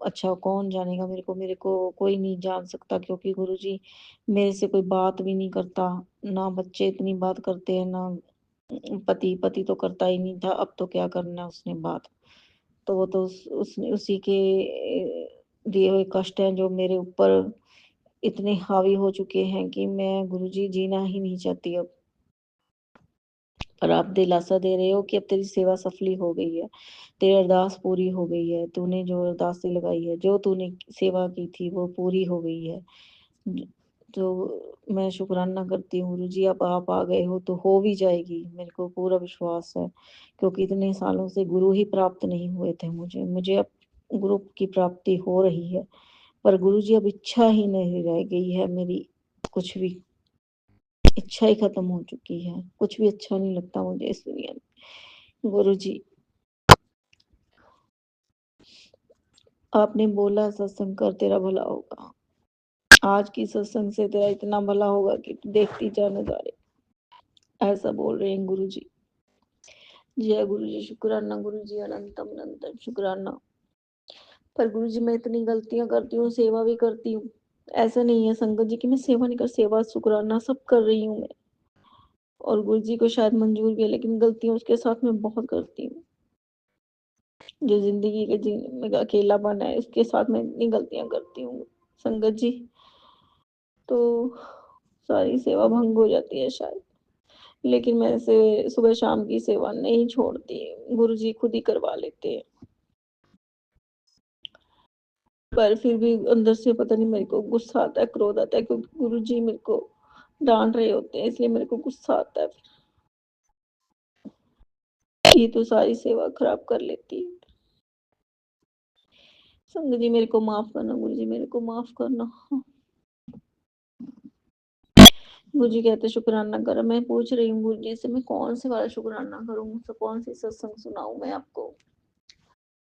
अच्छा कौन जानेगा मेरे को कोई नहीं जान सकता, क्योंकि गुरु जी मेरे से कोई बात भी नहीं करता। ना बच्चे इतनी बात करते हैं, ना पति पति तो करता ही नहीं था, अब तो क्या करना है उसने बात। तो वो तो उसने उसी के दिए हुए कष्ट हैं जो मेरे ऊपर इतने हावी हो चुके हैं कि मैं गुरुजी जीना ही नहीं चाहती अब। पर आप दिलासा दे रहे हो कि अब तेरी सेवा सफली हो गई है, तेरी अरदास पूरी हो गई है, तूने जो अरदासें लगाई है, जो तूने सेवा की थी वो पूरी हो गई है। तो मैं शुक्राना करती हूँ गुरु जी, अब आप आ गए हो तो हो भी जाएगी, मेरे को पूरा विश्वास है। क्योंकि इतने सालों से गुरु ही प्राप्त नहीं हुए थे मुझे मुझे अब गुरु की प्राप्ति हो रही है। पर गुरु जी, अब इच्छा ही नहीं रह गई है मेरी, कुछ भी इच्छा ही खत्म हो चुकी है। कुछ भी अच्छा नहीं लगता मुझे इस दुनिया में। गुरु जी, आपने बोला सत्संग कर तेरा भला होगा। आज की सत्संग से तेरा इतना भला होगा कि तू देखती जा नजारे। ऐसा बोल रहे हैं गुरु जी। जय गुरु जी, शुक्राना गुरु जी, अनंतम अनंतम शुक्राना। पर गुरु जी, मैं इतनी गलतियां करती हूँ, सेवा भी करती हूँ। ऐसा नहीं है संगत जी कि मैं सेवा नहीं कर, सेवा शुक्राना सब कर रही हूँ मैं। और गुरु जी को शायद मंजूर भी है, लेकिन गलतियां उसके साथ मैं बहुत करती हूँ। जो जिंदगी के जीने में अकेलापन है, उसके साथ मैं इतनी गलतियां करती हूँ संगत जी, तो सारी सेवा भंग हो जाती है शायद। लेकिन मैं से सुबह शाम की सेवा नहीं छोड़ती, गुरुजी खुद ही करवा लेते हैं। पर फिर भी अंदर से पता नहीं मेरे को गुस्सा आता है, क्रोध आता है, क्योंकि गुरुजी मेरे को डांट रहे होते हैं, इसलिए मेरे को गुस्सा आता है। ये तो सारी सेवा खराब कर लेती है। संगत जी मेरे को माफ करना, गुरु जी मेरे को माफ करना। गुरु जी कहते शुक्राना करो। मैं पूछ रही हूँ गुरु जी से, मैं कौन से वाला शुक्राना करूँ, तो कौन सी सत्संग सुनाऊं मैं आपको?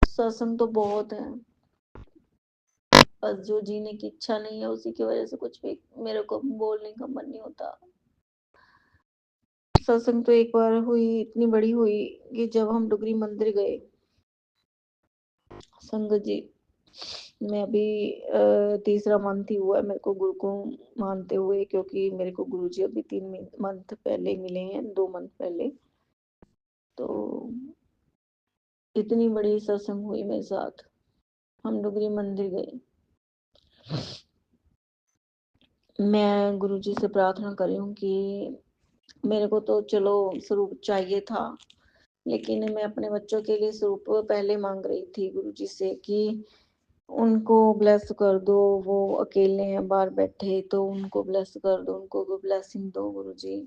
सत्संग तो बहुत है, बस जो जीने की इच्छा नहीं है उसी की वजह से कुछ भी मेरे को बोलने का मन नहीं होता। सत्संग तो एक बार हुई, इतनी बड़ी हुई कि जब हम डुगरी मंदिर गए, संगत जी मैं अभी तीसरा मंथ ही हुआ है मेरे को गुरु को मानते हुए, क्योंकि मेरे को गुरु जी अभी 3 मंथ पहले मिले हैं, 2 मंथ पहले। तो इतनी बड़ी सत्संग हुई मेरे साथ, हम डुगरी मंदिर गए। मैं गुरु जी से प्रार्थना कर रही हूँ कि मेरे को तो चलो स्वरूप चाहिए था, लेकिन मैं अपने बच्चों के लिए स्वरूप पहले मांग रही थी गुरु जी से कि उनको ब्लेस कर दो, वो अकेले हैं बाहर बैठे, तो उनको ब्लेस कर दो, उनको ब्लेसिंग दो गुरु जी।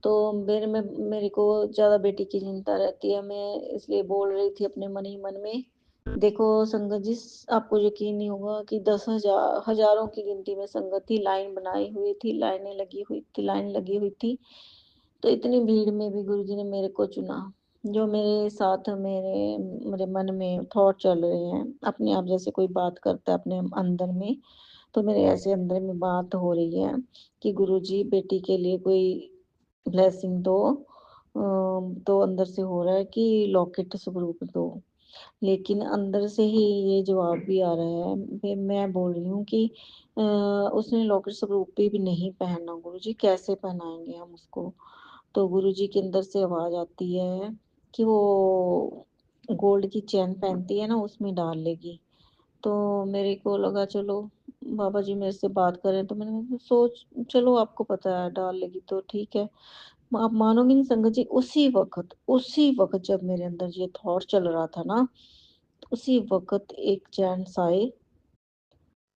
तो मेरे को ज्यादा बेटी की चिंता रहती है, मैं इसलिए बोल रही थी अपने मन ही मन में। देखो संगत जी, आपको यकीन नहीं होगा कि 10,000 हजारों की गिनती में संगत थी, लाइन बनाई हुई थी, लाइनें लगी हुई थी, लाइन लगी हुई थी। तो इतनी भीड़ में भी गुरुजी ने मेरे को चुना। जो मेरे साथ मेरे मेरे मन में थॉट चल रहे हैं, अपने आप जैसे कोई बात करता है अपने अंदर में, तो मेरे ऐसे अंदर में बात हो रही है कि गुरुजी बेटी के लिए कोई ब्लेसिंग दो। तो अंदर से हो रहा है कि लॉकेट स्वरूप दो, लेकिन अंदर से ही ये जवाब भी आ रहा है। मैं बोल रही हूँ कि उसने लॉकेट स्वरूप भी नहीं पहनना गुरुजी, कैसे पहनाएंगे हम उसको? तो गुरुजी के अंदर से आवाज आती है कि वो गोल्ड की चैन पहनती है ना, उसमें डाल लेगी। तो मेरे को लगा चलो बाबा जी मेरे से बात करें, तो मैंने सोच चलो आपको पता है डाल लेगी तो ठीक है। आप मानोगे नहीं संगत जी, उसी वक्त जब मेरे अंदर ये थॉट चल रहा था ना, उसी वक्त एक जेंट्स आए,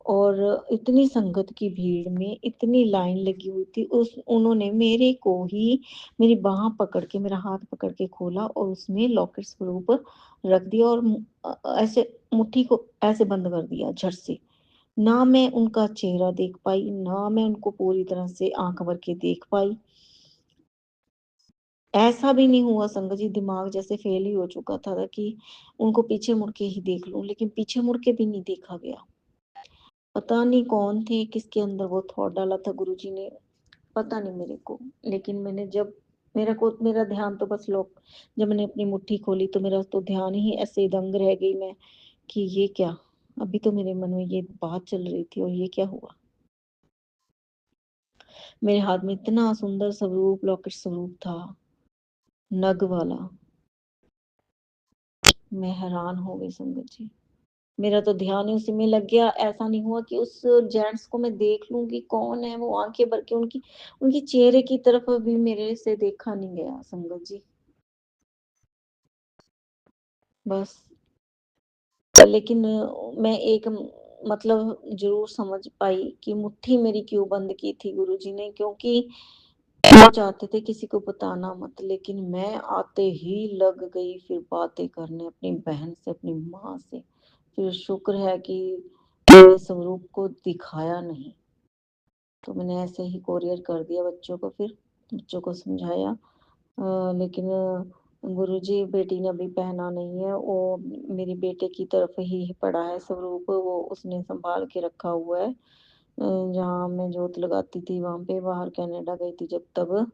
और इतनी संगत की भीड़ में इतनी लाइन लगी हुई थी, उस उन्होंने मेरे को ही मेरी बाह पकड़ के, मेरा हाथ पकड़ के खोला और उसमें लॉकेट स्वरूप रख दिया, और ऐसे मुट्ठी को ऐसे बंद कर दिया झट से। ना मैं उनका चेहरा देख पाई, ना मैं उनको पूरी तरह से आंख भर के देख पाई। ऐसा भी नहीं हुआ संगत जी, दिमाग जैसे फेल ही हो चुका था कि उनको पीछे मुड़ के ही देख लूं, लेकिन पीछे मुड़ के भी नहीं देखा गया। पता नहीं कौन थे, किसके अंदर वो थॉट डाला था गुरुजी ने, पता नहीं मेरे को। लेकिन मैंने जब मेरा ध्यान तो बस लोग, जब मैंने अपनी मुट्ठी खोली तो मेरा तो ध्यान ही ऐसे दंग रह गई मैं कि ये क्या, अभी तो मेरे मन में ये बात चल रही थी और ये क्या हुआ। मेरे हाथ में इतना सुंदर स्वरूप, लॉकेट स्वरूप था, नग वाला। मैं हैरान हो गई संगत जी, मेरा तो ध्यान ही उसी में लग गया। ऐसा नहीं हुआ कि उस जेंट्स को मैं देख लूं कि कौन है वो, आंखें भर के उनकी उनकी चेहरे की तरफ भी मेरे से देखा नहीं गया संगत जी। बस लेकिन मैं एक मतलब जरूर समझ पाई कि मुट्ठी मेरी क्यों बंद की थी गुरुजी ने, क्योंकि वो चाहते थे किसी को बताना मत, लेकिन मैं आते ही लग गई फिर बातें करने अपनी बहन से, अपनी माँ से। फिर शुक्र है कि मैंने स्वरूप को दिखाया नहीं, तो मैंने ऐसे ही कोरियर कर दिया बच्चों को, फिर बच्चों को समझाया। लेकिन गुरुजी बेटी ने अभी पहना नहीं है, वो मेरी बेटे की तरफ ही पड़ा है स्वरूप, वो उसने संभाल के रखा हुआ है। जहाँ मैं जोत लगाती थी वहां पे, बाहर कनाडा गई थी जब तब,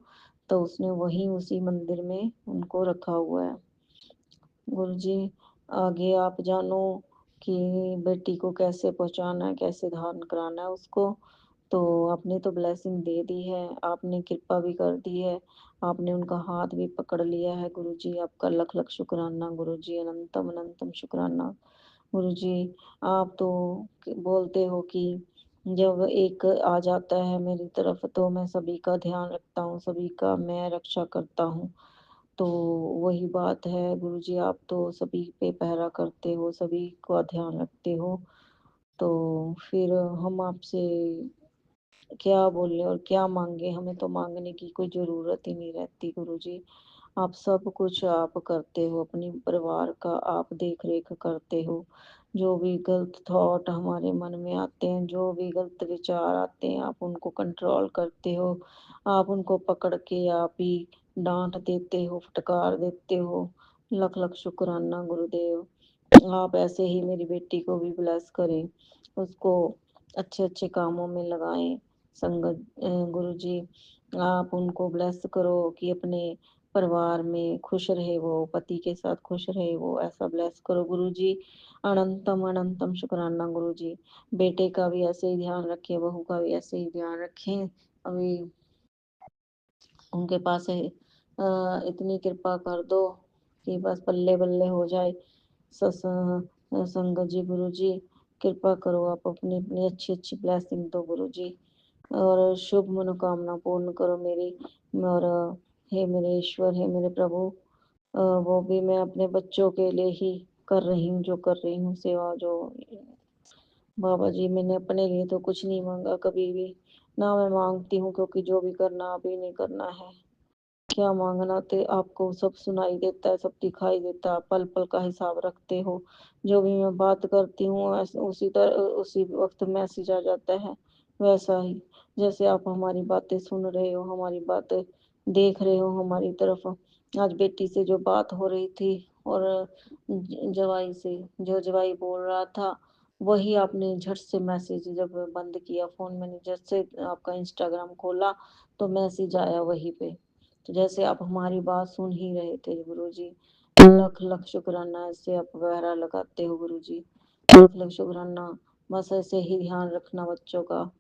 तो उसने वहीं उसी मंदिर में उनको रखा हुआ है। गुरुजी आगे आप जानो कि बेटी को कैसे पहुंचाना है, कैसे धारण कराना है उसको। तो आपने तो ब्लेसिंग दे दी है, आपने कृपा भी कर दी है, आपने उनका हाथ भी पकड़ लिया है गुरुजी, आपका लख लख शुक्राना गुरुजी, अनंतम अनंतम शुक्राना गुरुजी। आप तो बोलते हो कि जब एक आ जाता है मेरी तरफ तो मैं सभी का ध्यान रखता हूँ, सभी का मैं रक्षा करता हूँ। तो वही बात है गुरुजी, आप तो सभी पे पहरा करते हो, सभी का ध्यान रखते हो। तो फिर हम आपसे क्या बोले और क्या मांगे, हमें तो मांगने की कोई जरूरत ही नहीं रहती गुरुजी। आप सब कुछ आप करते हो, अपनी परिवार का आप देख रेख करते हो, जो भी गलत थॉट हमारे मन में आते हैं, जो भी गलत विचार आते हैं, आप उनको कंट्रोल करते हो। आप उनको पकड़ के आप ही डाँट देते हो, फटकार देते हो। लख लख शुक्राना गुरुदेव। आप ऐसे ही मेरी बेटी को भी ब्लेस करें, उसको अच्छे-अच्छे कामों में लगाएँ। संगत गुरुजी आप उनको ब्लेस करो कि अपने परिवार में खुश रहे वो, पति के साथ खुश रहे वो, ऐसा ब्लेस करो गुरुजी। अनंतम अनंतम शुक्राना गुरुजी। बेटे का भी ऐसे ही ध्यान रखें, बहू का भी ऐसे ही ध्यान रखें। अभी उनके पास है इतनी कृपा कर दो कि बस बल्ले-बल्ले हो जाए। संगत जी गुरुजी कृपा करो, आप अपनी-अपनी अच्छी-अच्छी ब्लेसिंग दो गुरुजी और शुभ मनोकामना पूर्ण करो मेरी। और हे मेरे ईश्वर, हे मेरे प्रभु, वो भी मैं अपने बच्चों के लिए ही कर रही हूँ, जो कर रही हूँ सेवा। जो बाबा जी मैंने अपने लिए तो कुछ नहीं मांगा कभी भी, ना मैं मांगती हूँ, क्योंकि जो भी करना अभी नहीं करना है। क्या मांगना थे, आपको सब सुनाई देता है, सब दिखाई देता है, पल पल का हिसाब रखते हो। जो भी मैं बात करती हूँ उसी वक्त मैसेज आ जाता है। वैसा ही जैसे आप हमारी बातें सुन रहे हो, हमारी बातें देख रहे हो हमारी तरफ। आज बेटी से जो बात हो रही थी और जवाई से, जो जवाई बोल रहा था, वही आपने झट से मैसेज जब बंद किया फ़ोन, मैंने झट से आपका इंस्टाग्राम खोला तो मैसेज आया वहीं पे। तो जैसे आप हमारी बात सुन ही रहे थे गुरुजी। लख लख शुक्राना, ऐसे आप वगैरह लगाते हो गुरुजी। लख लख शुक्राना। बस ऐसे ही ध्यान रखना बच्चों का,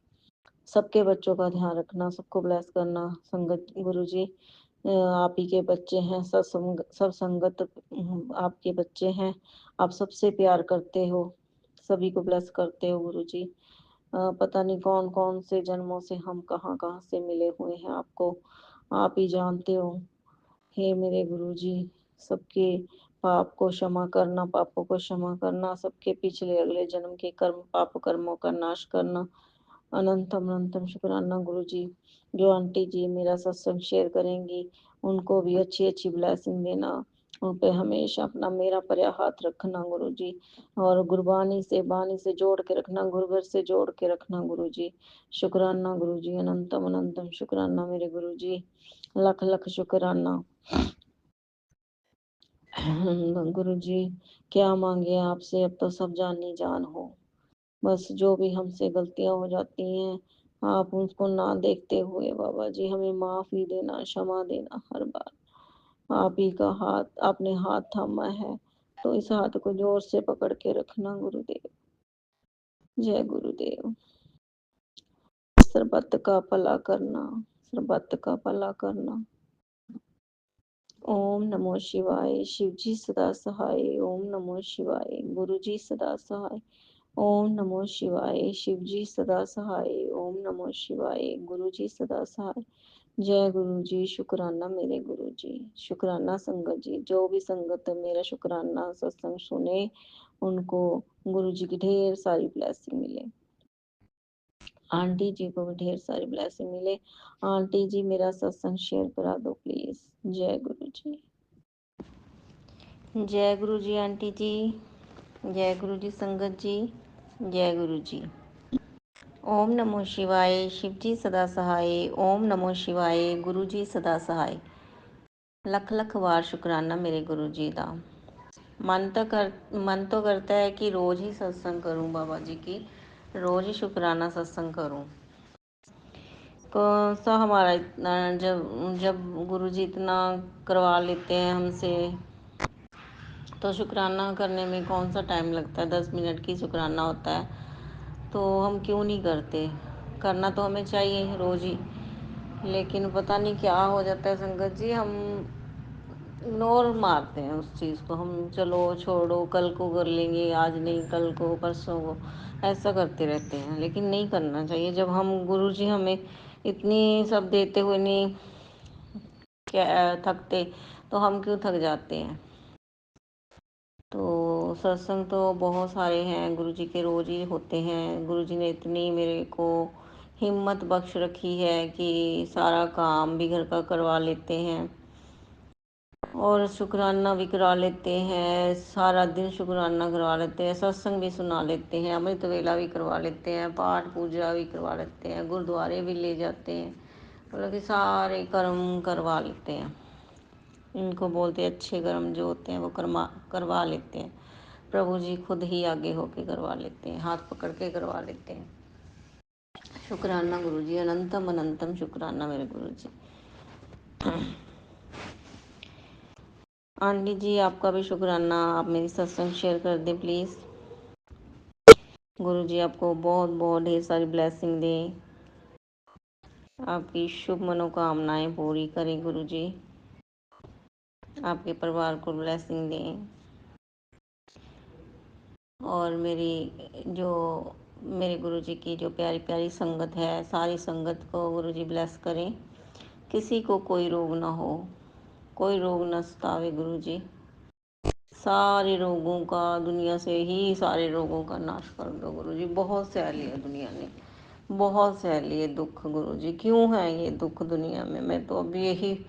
सबके बच्चों का ध्यान रखना, सबको ब्लेस करना। संगत गुरुजी आप ही के बच्चे हैं, सब संगत आपके बच्चे हैं। आप सबसे प्यार करते हो, सभी को ब्लेस करते हो गुरुजी। पता नहीं कौन कौन से जन्मों से हम कहाँ कहाँ से मिले हुए हैं, आपको आप ही जानते हो। हे मेरे गुरुजी, सबके पाप को क्षमा करना, पापों को क्षमा करना, सबके पिछले अगले जन्म के कर्म पाप कर्मों का नाश करना। अनंतम अनंतम शुक्राना गुरुजी। जो आंटी जी मेरा सत्संग शेयर करेंगी, उनको भी अच्छी अच्छी ब्लेसिंग देना। उन पे हमेशा अपना मेरा पर्या हाथ रखना गुरुजी। और गुरबानी से बानी से जोड़ के रखना, गुरुघर से जोड़ के रखना गुरुजी। शुक्राना गुरुजी, अनंतम अनंतम शुक्राना मेरे गुरुजी। लख लख शुक्राना। गुरुजी क्या मांगे आपसे, अब तो सब जानी जान हो। बस जो भी हमसे गलतियां हो जाती हैं, आप उसको ना देखते हुए बाबा जी हमें माफ ही देना, क्षमा देना हर बार। आप ही का हाथ, आपने हाथ थामा है, तो इस हाथ को जोर से पकड़ के रखना गुरुदेव। जय गुरुदेव। सरबत का भला करना, सरबत का भला करना। ओम नमो शिवाय। शिव जी सदा सहाय। ओम नमो शिवाय। गुरु जी सदा सहाय। ओम नमो शिवाय। शिव जी सदा सहाय। ओम नमो शिवाय। गुरु जी सदा सहाय। जय गुरु जी। शुक्राना मेरे गुरु जी। शुक्राना संगत जी, जो भी संगत मेरा शुक्राना सत्संग सुने, उनको गुरु जी की ढेर सारी ब्लेसिंग मिले। आंटी जी को भी ढेर सारी ब्लेसिंग मिले। आंटी जी मेरा सत्संग शेयर करा दो प्लीज। जय गुरु जी। जय गुरु जी आंटी जी। जय गुरु जी संगत जी। जय गुरु जी। ओम नमो शिवाय। शिव जी सदा सहाय। ओम नमो शिवाय। गुरु जी सदा सहाय। लख लख वार शुक्राना मेरे गुरु जी का। मन तो करता है कि रोज ही सत्संग करूं बाबा जी की, रोज ही शुक्राना सत्संग करूं। कौन सा हमारा इतना, जब जब गुरु जी इतना करवा लेते हैं हमसे, तो शुक्राना करने में कौन सा टाइम लगता है, 10 मिनट की शुक्राना होता है, तो हम क्यों नहीं करते। करना तो हमें चाहिए रोज ही, लेकिन पता नहीं क्या हो जाता है संगत जी, हम इग्नोर मारते हैं उस चीज़ को। हम चलो छोड़ो, कल को कर लेंगे, आज नहीं, कल को, परसों को, ऐसा करते रहते हैं। लेकिन नहीं करना चाहिए। जब हम गुरु जी हमें इतनी सब देते हुए नहीं क्या थकते, तो हम क्यों थक जाते हैं। तो सत्संग तो बहुत सारे हैं गुरु जी के, रोज ही होते हैं। गुरु जी ने इतनी मेरे को हिम्मत बख्श रखी है कि सारा काम भी घर का करवा लेते हैं। और शुक्राना भी करा लेते हैं, सारा दिन शुक्राना करवा लेते हैं, सत्संग भी सुना लेते हैं, अमृत वेला भी करवा लेते हैं, पाठ पूजा भी करवा लेते हैं, गुरुद्वारे भी ले जाते हैं, मतलब कि सारे कर्म करवा लेते हैं। इनको बोलते हैं अच्छे कर्म जो होते हैं वो करवा लेते हैं। प्रभु जी खुद ही आगे होके करवा लेते हैं, हाथ पकड़ के करवा लेते हैं। शुक्राना गुरु जी, अनंतम अनंतम शुक्राना मेरे गुरु जी। आंटी जी आपका भी शुक्राना, आप मेरी सत्संग शेयर कर दें प्लीज़। गुरु जी आपको बहुत बहुत ढेर सारी ब्लेसिंग दें, आपकी शुभ मनोकामनाएं पूरी करें गुरु जी, आपके परिवार को ब्लेसिंग दें। और मेरे गुरु जी की जो प्यारी प्यारी संगत है, सारी संगत को गुरु जी ब्लेस करें, किसी को कोई रोग ना हो, कोई रोग न सतावे गुरु जी, सारे रोगों का, दुनिया से ही सारे रोगों का नाश कर दो गुरु जी। बहुत सह लिया दुनिया ने, बहुत सह लिए दुख गुरु जी, क्यों है ये दुख दुनिया में। मैं तो अभी यही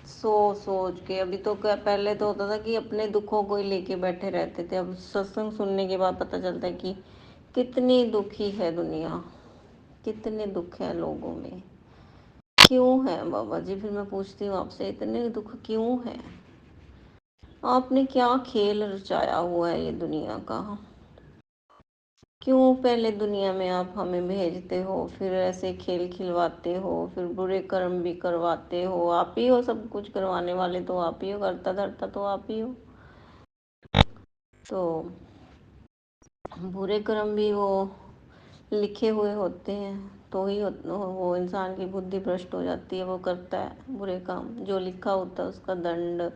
सोच के, अभी तो क्या, पहले तो होता था कि अपने दुखों को ही लेके बैठे रहते थे, अब सत्संग सुनने के बाद पता चलता है कि कितनी दुखी है दुनिया, कितने दुख हैं लोगों में, क्यों है बाबा जी। फिर मैं पूछती हूँ आपसे, इतने दुख क्यों हैं? आपने क्या खेल रचाया हुआ है ये दुनिया का? क्यों पहले दुनिया में आप हमें भेजते हो, फिर ऐसे खेल खिलवाते हो, फिर बुरे कर्म भी करवाते हो? आप ही हो सब कुछ करवाने वाले, तो आप ही हो, करता धरता तो आप ही हो। तो बुरे कर्म भी वो लिखे हुए होते हैं, तो ही वो इंसान की बुद्धि भ्रष्ट हो जाती है, वो करता है बुरे काम। जो लिखा होता है उसका दंड,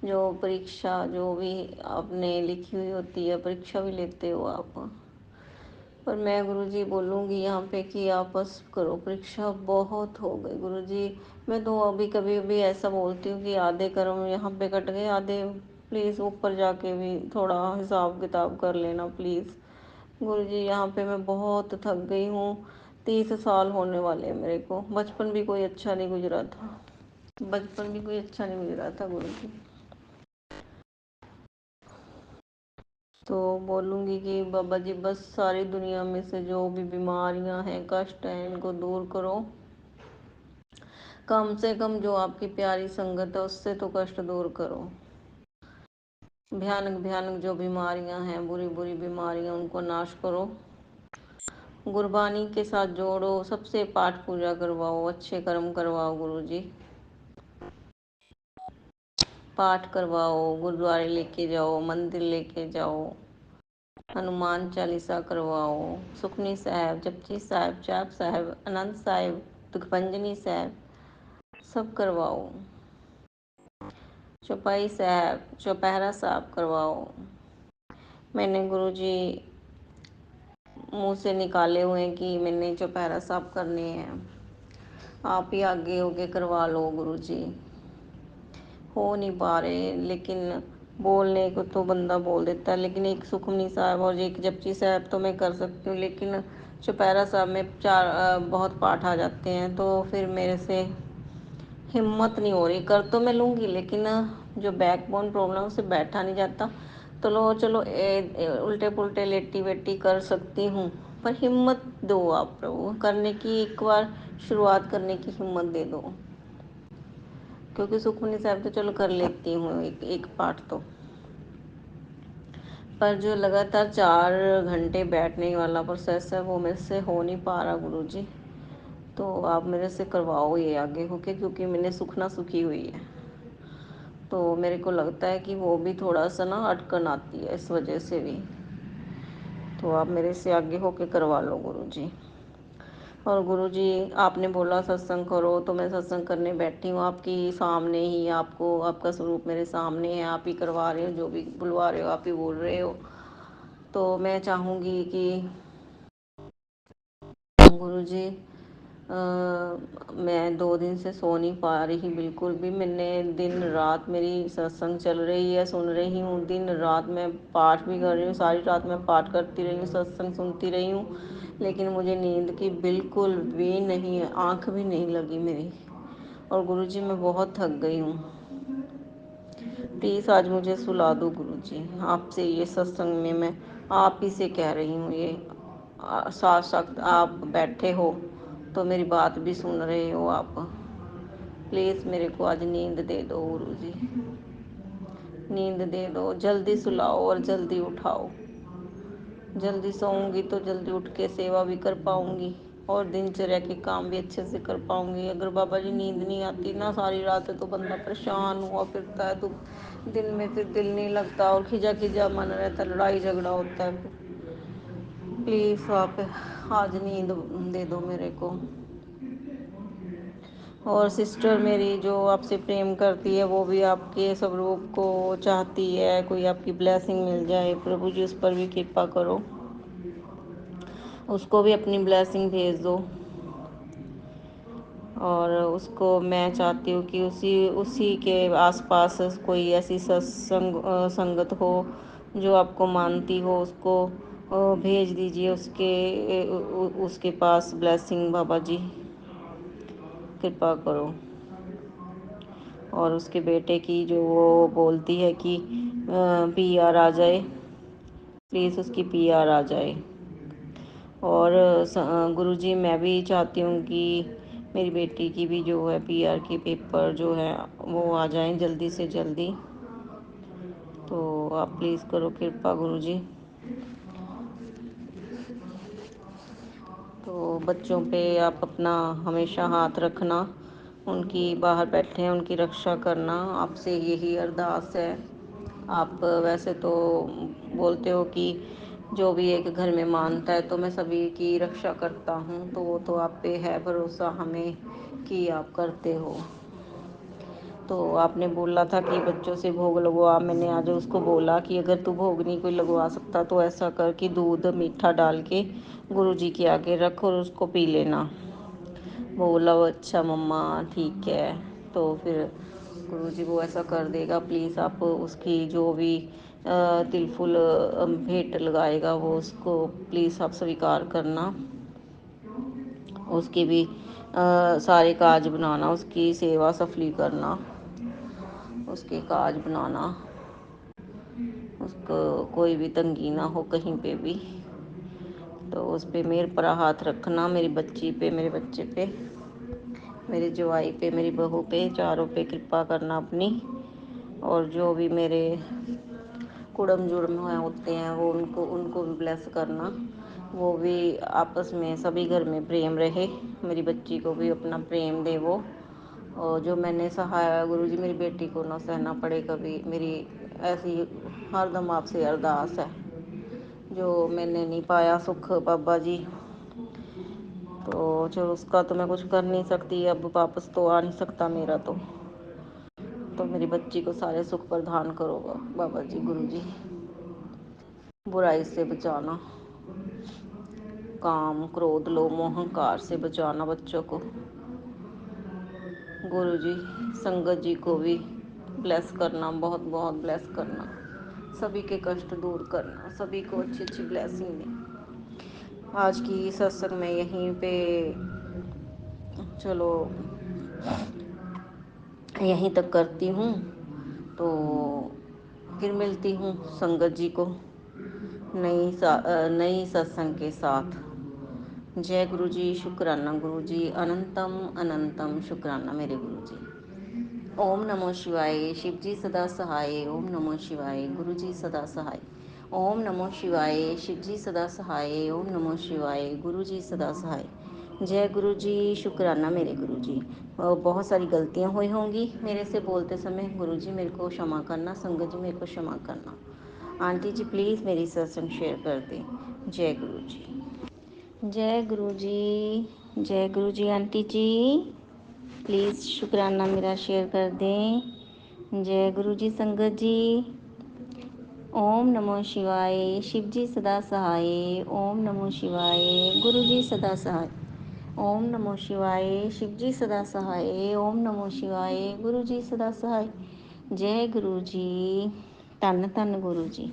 जो परीक्षा जो भी आपने लिखी हुई होती है, परीक्षा भी लेते हो आप। पर मैं गुरुजी बोलूँगी यहाँ पे कि आप बस करो, परीक्षा बहुत हो गई गुरुजी। मैं तो अभी कभी भी ऐसा बोलती हूँ कि आधे कर्म यहाँ पे कट गए, आधे प्लीज़ ऊपर जाके भी थोड़ा हिसाब किताब कर लेना प्लीज़ गुरुजी। यहाँ पे मैं बहुत थक गई हूँ, 30 साल होने वाले हैं मेरे को। बचपन भी कोई अच्छा नहीं गुजरा था, बचपन भी कोई अच्छा नहीं गुजरा था गुरुजी। तो बोलूँगी कि बाबा जी बस सारी दुनिया में से जो भी बीमारियां हैं, कष्ट हैं, इनको दूर करो। कम से कम जो आपकी प्यारी संगत है उससे तो कष्ट दूर करो। भयानक भयानक जो बीमारियां हैं, बुरी बुरी बीमारियां, उनको नाश करो। गुरबानी के साथ जोड़ो, सबसे पाठ पूजा करवाओ, अच्छे कर्म करवाओ गुरु जी, पाठ करवाओ, गुरुद्वारे लेके जाओ, मंदिर लेके जाओ, हनुमान चालीसा करवाओ, सुखनी साहब, जपजी साहब, जाप साहब, आनंद साहब, दुखभंजनी साहब, सब करवाओ। चौपाई साहब, चौपहरा साहब करवाओ। मैंने गुरुजी मुंह से निकाले हुए हैं कि मैंने चौपहरा साहब करने हैं, आप ही आगे होके करवा लो गुरुजी। हो नहीं पा रहे, लेकिन बोलने को तो बंदा बोल देता है, लेकिन एक सुखमनी साहब और एक जपजी साहब तो मैं कर सकती हूँ, लेकिन चौपहरा साहब में बहुत पाठ आ जाते हैं, तो फिर मेरे से हिम्मत नहीं हो रही। कर तो मैं लूँगी, लेकिन जो बैकबोन प्रॉब्लम से बैठा नहीं जाता। तो लो चलो उल्टे पुल्टे लेटी वेटी कर सकती हूँ, पर हिम्मत दो आप प्रभु, करने की एक बार शुरुआत करने की हिम्मत दे दो। क्योंकि सुखमनी साहब तो चलो कर लेती हूँ एक पार्ट तो, पर जो लगातार 4 घंटे बैठने वाला प्रोसेस है वो मेरे से हो नहीं पा रहा गुरु जी। तो आप मेरे से करवाओ ये आगे होके, क्योंकि मैंने सुखना सुखी हुई है, तो मेरे को लगता है कि वो भी थोड़ा सा ना अटकन आती है इस वजह से भी। तो आप मेरे से आगे होके करवा लो गुरु जी। और गुरुजी आपने बोला सत्संग करो, तो मैं सत्संग करने बैठी हूँ आपकी सामने ही, आपको आपका स्वरूप मेरे सामने है, आप ही करवा रहे हो, जो भी बुलवा रहे हो आप ही बोल रहे हो। तो मैं चाहूँगी कि गुरुजी मैं 2 दिन से सो नहीं पा रही बिल्कुल भी। मैंने दिन रात मेरी सत्संग चल रही है, सुन रही हूँ, दिन रात मैं पाठ भी कर रही हूँ, सारी रात मैं पाठ करती रही हूँ, सत्संग सुनती रही हूँ, लेकिन मुझे नींद की बिल्कुल भी नहीं, आँख भी नहीं लगी मेरी। और गुरुजी मैं बहुत थक गई हूँ, प्लीज़ आज मुझे सुला दो गुरुजी। आपसे ये सत्संग में मैं आप ही से कह रही हूँ ये। साथ साथ आप बैठे हो तो मेरी बात भी सुन रहे हो आप। प्लीज़ मेरे को आज नींद दे दो गुरुजी, नींद दे दो। जल्दी सुलाओ और जल्दी उठाओ। जल्दी सोऊंगी तो जल्दी उठ के सेवा भी कर पाऊंगी और दिनचर्या के काम भी अच्छे से कर पाऊंगी। अगर बाबा जी नींद नहीं आती ना सारी रात तो बंदा परेशान हुआ फिरता है, तो दिन में फिर दिल नहीं लगता और खिजा खिजा मन रहता है, लड़ाई झगड़ा होता है। फिर प्लीज़ आप आज नींद दे दो मेरे को। और सिस्टर मेरी जो आपसे प्रेम करती है वो भी आपके स्वरूप को चाहती है, कोई आपकी ब्लेसिंग मिल जाए। प्रभु जी उस पर भी कृपा करो, उसको भी अपनी ब्लेसिंग भेज दो। और उसको मैं चाहती हूँ कि उसी उसी के आसपास कोई ऐसी संगत हो जो आपको मानती हो, उसको भेज दीजिए उसके पास ब्लेसिंग। बाबा जी कृपा करो। और उसके बेटे की जो वो बोलती है कि पीआर आ जाए, प्लीज़ उसकी पीआर आ जाए। और गुरुजी मैं भी चाहती हूँ कि मेरी बेटी की भी जो है पीआर के पेपर जो है वो आ जाएं जल्दी से जल्दी। तो आप प्लीज़ करो कृपा गुरुजी। तो बच्चों पे आप अपना हमेशा हाथ रखना, उनकी बाहर बैठे हैं उनकी रक्षा करना, आपसे यही अरदास है। आप वैसे तो बोलते हो कि जो भी एक घर में मानता है तो मैं सभी की रक्षा करता हूँ, तो वो तो आप पे है भरोसा हमें कि आप करते हो। तो आपने बोला था कि बच्चों से भोग लगवा, मैंने आज उसको बोला कि अगर तू भोग नहीं कोई लगवा सकता तो ऐसा कर कि दूध मीठा डाल के गुरुजी के आगे रख और उसको पी लेना। बोला वो अच्छा मम्मा ठीक है। तो फिर गुरुजी वो ऐसा कर देगा। प्लीज़ आप उसकी जो भी तिलफुल भेंट लगाएगा वो उसको प्लीज़ आप स्वीकार करना। उसके भी सारे काज बनाना, उसकी सेवा सफली करना, उसके काज बनाना, उसको कोई भी तंगी ना हो कहीं पे भी। तो उस पर मेरे पर हाथ रखना, मेरी बच्ची पे, मेरे बच्चे पे, मेरे जवाई पे, मेरी बहू पे, चारों पे कृपा करना अपनी। और जो भी मेरे कुड़म जुड़म होते हैं वो उनको उनको भी ब्लेस करना। वो भी आपस में सभी घर में प्रेम रहे, मेरी बच्ची को भी अपना प्रेम दे वो। और जो मैंने सहाया गुरुजी मेरी बेटी को ना सहना पड़े कभी, मेरी ऐसी हरदम आपसे अरदास है। जो मैंने नहीं पाया सुख बाबा जी, तो जो उसका तो मैं कुछ कर नहीं सकती, अब वापस तो आ नहीं सकता मेरा। तो मेरी बच्ची को सारे सुख प्रदान करो बाबा जी गुरु जी। बुराई से बचाना, काम क्रोध लोभ मोह अहंकार से बचाना बच्चों को गुरु जी। संगत जी को भी ब्लेस करना, बहुत बहुत ब्लेस करना, सभी के कष्ट दूर करना, सभी को अच्छी अच्छी ब्लेसिंग दें। आज की सत्संग में यहीं पे चलो यहीं तक करती हूँ। तो फिर मिलती हूँ संगत जी को नई सत्संग के साथ। जय गुरु जी, शुक्राना गुरु जी, अनंतम अनंतम शुक्राना मेरे गुरु जी। ओम नमो शिवाय, शिव जी सदा सहाय। ओम नमो शिवाय, गुरु जी सदा सहाय। ओम नमो शिवाय, शिव जी सदा सहाय। ओम नमो शिवाय, गुरु जी सदा सहाय। जय गुरु जी, शुक्राना मेरे गुरु जी। बहुत सारी गलतियाँ हुई होंगी मेरे से बोलते समय, गुरु जी मेरे को क्षमा करना, संगत जी मेरे को क्षमा करना। आंटी जी प्लीज़ मेरी सत्संग शेयर कर दें। जय गुरु जी। जय गुरु जी, जय गुरु जी। आंटी जी प्लीज़ शुक्राना मेरा शेयर कर दें। जय गुरु जी। संगत जी ओम नमो शिवाय, शिव जी सदा सहाय। ओम नमो शिवाय, गुरु जी सदा सहाय। ओम नमो शिवाय, शिव जी सदा सहाय। ओम नमो शिवाय, गुरु जी सदा सहाय। जय गुरु जी। धन धन गुरु जी।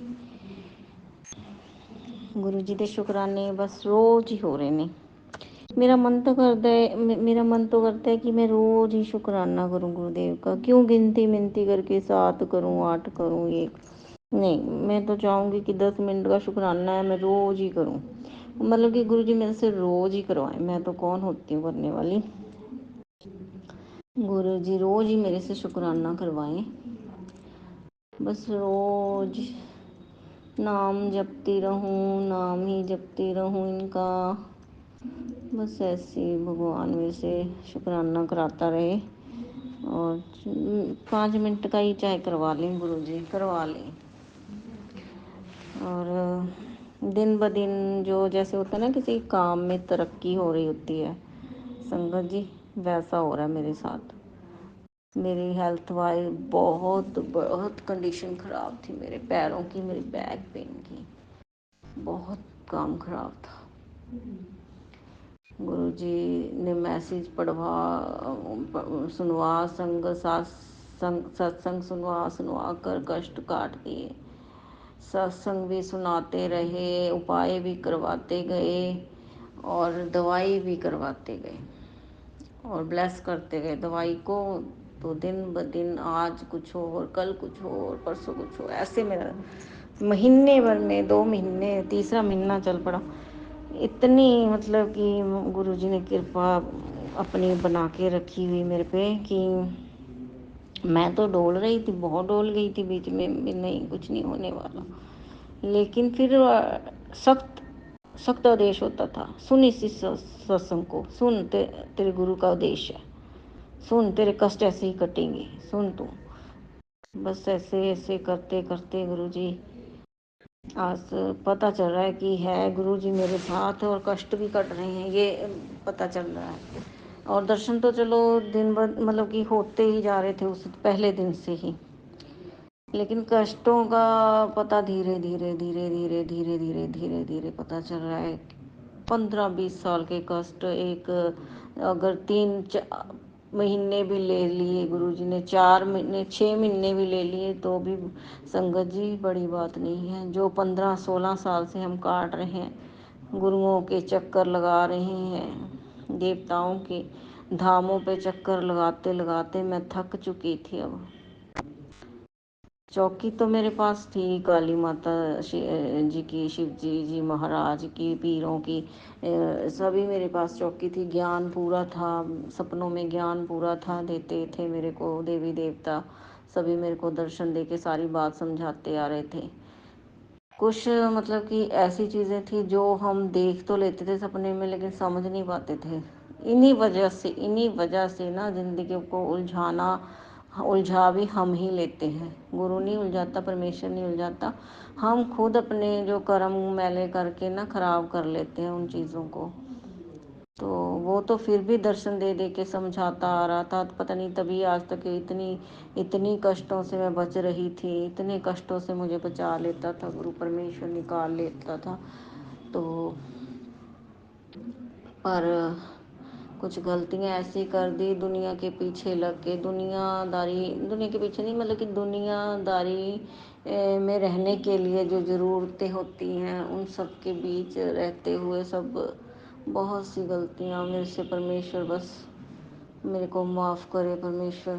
गुरु जी ਦੇ ਸ਼ੁਕਰਾਨੇ बस रोज़ ही हो रहे हैं। मेरा मन तो करता है कि मैं रोज ही शुक्राना करूं गुरुदेव का। क्यों गिनती मिनती करके 7 करूं, 8 करूं, 1 नहीं। मैं तो चाहूंगी कि 10 मिनट का शुक्राना है, मैं रोज ही करूं। मतलब कि गुरु जी मेरे से रोज ही करवाएं। मैं तो कौन होती हूँ करने वाली। गुरु जी रोज ही मेरे से शुक्राना करवाएं। बस रोज नाम जपती रहूं, नाम ही जपती रहूं इनका। बस ऐसे ही भगवान मेरे से शुक्राना कराता रहे। और 5 मिनट का ही चाहे करवा लें गुरु जी, करवा लें। और दिन ब दिन जो जैसे होता है ना, किसी काम में तरक्की हो रही होती है संगत जी, वैसा हो रहा है मेरे साथ। मेरी हेल्थ वाइज बहुत बहुत कंडीशन ख़राब थी मेरे पैरों की, मेरी बैक पेन की बहुत काम ख़राब था। गुरु जी ने मैसेज सुनवा सत्संग सुनवा सुनवा कर कष्ट काट दिए। सत्संग भी सुनाते रहे, उपाय भी करवाते गए और दवाई भी करवाते गए और ब्लेस करते गए दवाई को। तो दिन ब दिन आज कुछ हो और कल कुछ हो और परसों कुछ हो, ऐसे मेरा महीने भर में 2 महीने, तीसरा महीना चल पड़ा। इतनी मतलब कि गुरुजी ने कृपा अपनी बना के रखी हुई मेरे पे कि मैं तो डोल रही थी, बहुत डोल गई थी बीच में, नहीं कुछ नहीं होने वाला। लेकिन फिर सख्त सख्त आदेश होता था, सुन इस सत्संग को, सुन तेरे गुरु का आदेश है, सुन तेरे कष्ट ऐसे ही कटेंगे, सुन तू। बस ऐसे ऐसे करते करते गुरुजी आज पता चल रहा है कि है गुरुजी मेरे साथ और कष्ट भी कट रहे हैं, ये पता चल रहा है। और दर्शन तो चलो दिन भर मतलब कि होते ही जा रहे थे उस पहले दिन से ही, लेकिन कष्टों का पता धीरे धीरे धीरे धीरे धीरे धीरे धीरे धीरे पता चल रहा है। 15-20 साल के कष्ट एक, अगर 3 महीने भी ले लिए गुरुजी ने, 4 महीने 6 महीने भी ले लिए तो भी संगत जी बड़ी बात नहीं है। जो 15-16 साल से हम काट रहे हैं, गुरुओं के चक्कर लगा रहे हैं, देवताओं के धामों पे चक्कर लगाते लगाते मैं थक चुकी थी। अब चौकी तो मेरे पास थी, काली माता जी की, शिव जी महाराज की, पीरों की, सभी मेरे पास चौकी थी। ज्ञान पूरा था, सपनों में ज्ञान पूरा था, देते थे मेरे को देवी देवता, सभी मेरे को दर्शन दे के सारी बात समझाते आ रहे थे। कुछ मतलब कि ऐसी चीज़ें थी जो हम देख तो लेते थे सपने में, लेकिन समझ नहीं पाते थे। इन्हीं वजह से ना ज़िंदगी को उलझा भी हम ही लेते हैं। गुरु नहीं उलझाता, परमेश्वर नहीं उलझाता, हम खुद अपने जो कर्म मैले करके ना ख़राब कर लेते हैं उन चीज़ों को। तो वो तो फिर भी दर्शन दे दे के समझाता आ रहा था, तो पता नहीं तभी आज तक इतनी इतनी कष्टों से मैं बच रही थी, इतने कष्टों से मुझे बचा लेता था गुरु परमेश्वर, निकाल लेता था। तो पर कुछ गलतियाँ ऐसी कर दी, दुनिया के पीछे लग के, दुनिया के पीछे नहीं, मतलब कि दुनियादारी में रहने के लिए जो ज़रूरतें होती हैं उन सब के बीच रहते हुए सब बहुत सी गलतियाँ मेरे से, परमेश्वर बस मेरे को माफ़ करे परमेश्वर।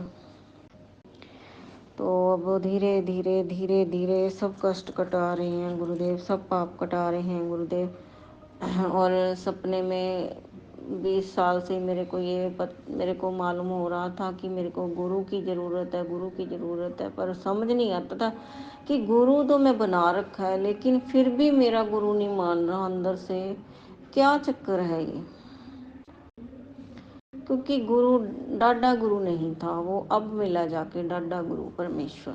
तो अब धीरे धीरे धीरे धीरे सब कष्ट कटा रहे हैं गुरुदेव, सब पाप कटा रहे हैं गुरुदेव। और सपने में 20 साल से मेरे को मालूम हो रहा था कि मेरे को गुरु की ज़रूरत है, गुरु की ज़रूरत है, पर समझ नहीं आता था कि गुरु तो मैं बना रखा है, लेकिन फिर भी मेरा गुरु नहीं मान रहा अंदर से। क्या चक्कर है ये? क्योंकि गुरु डाडा गुरु नहीं था वो, अब मिला जाके डाडा गुरु परमेश्वर।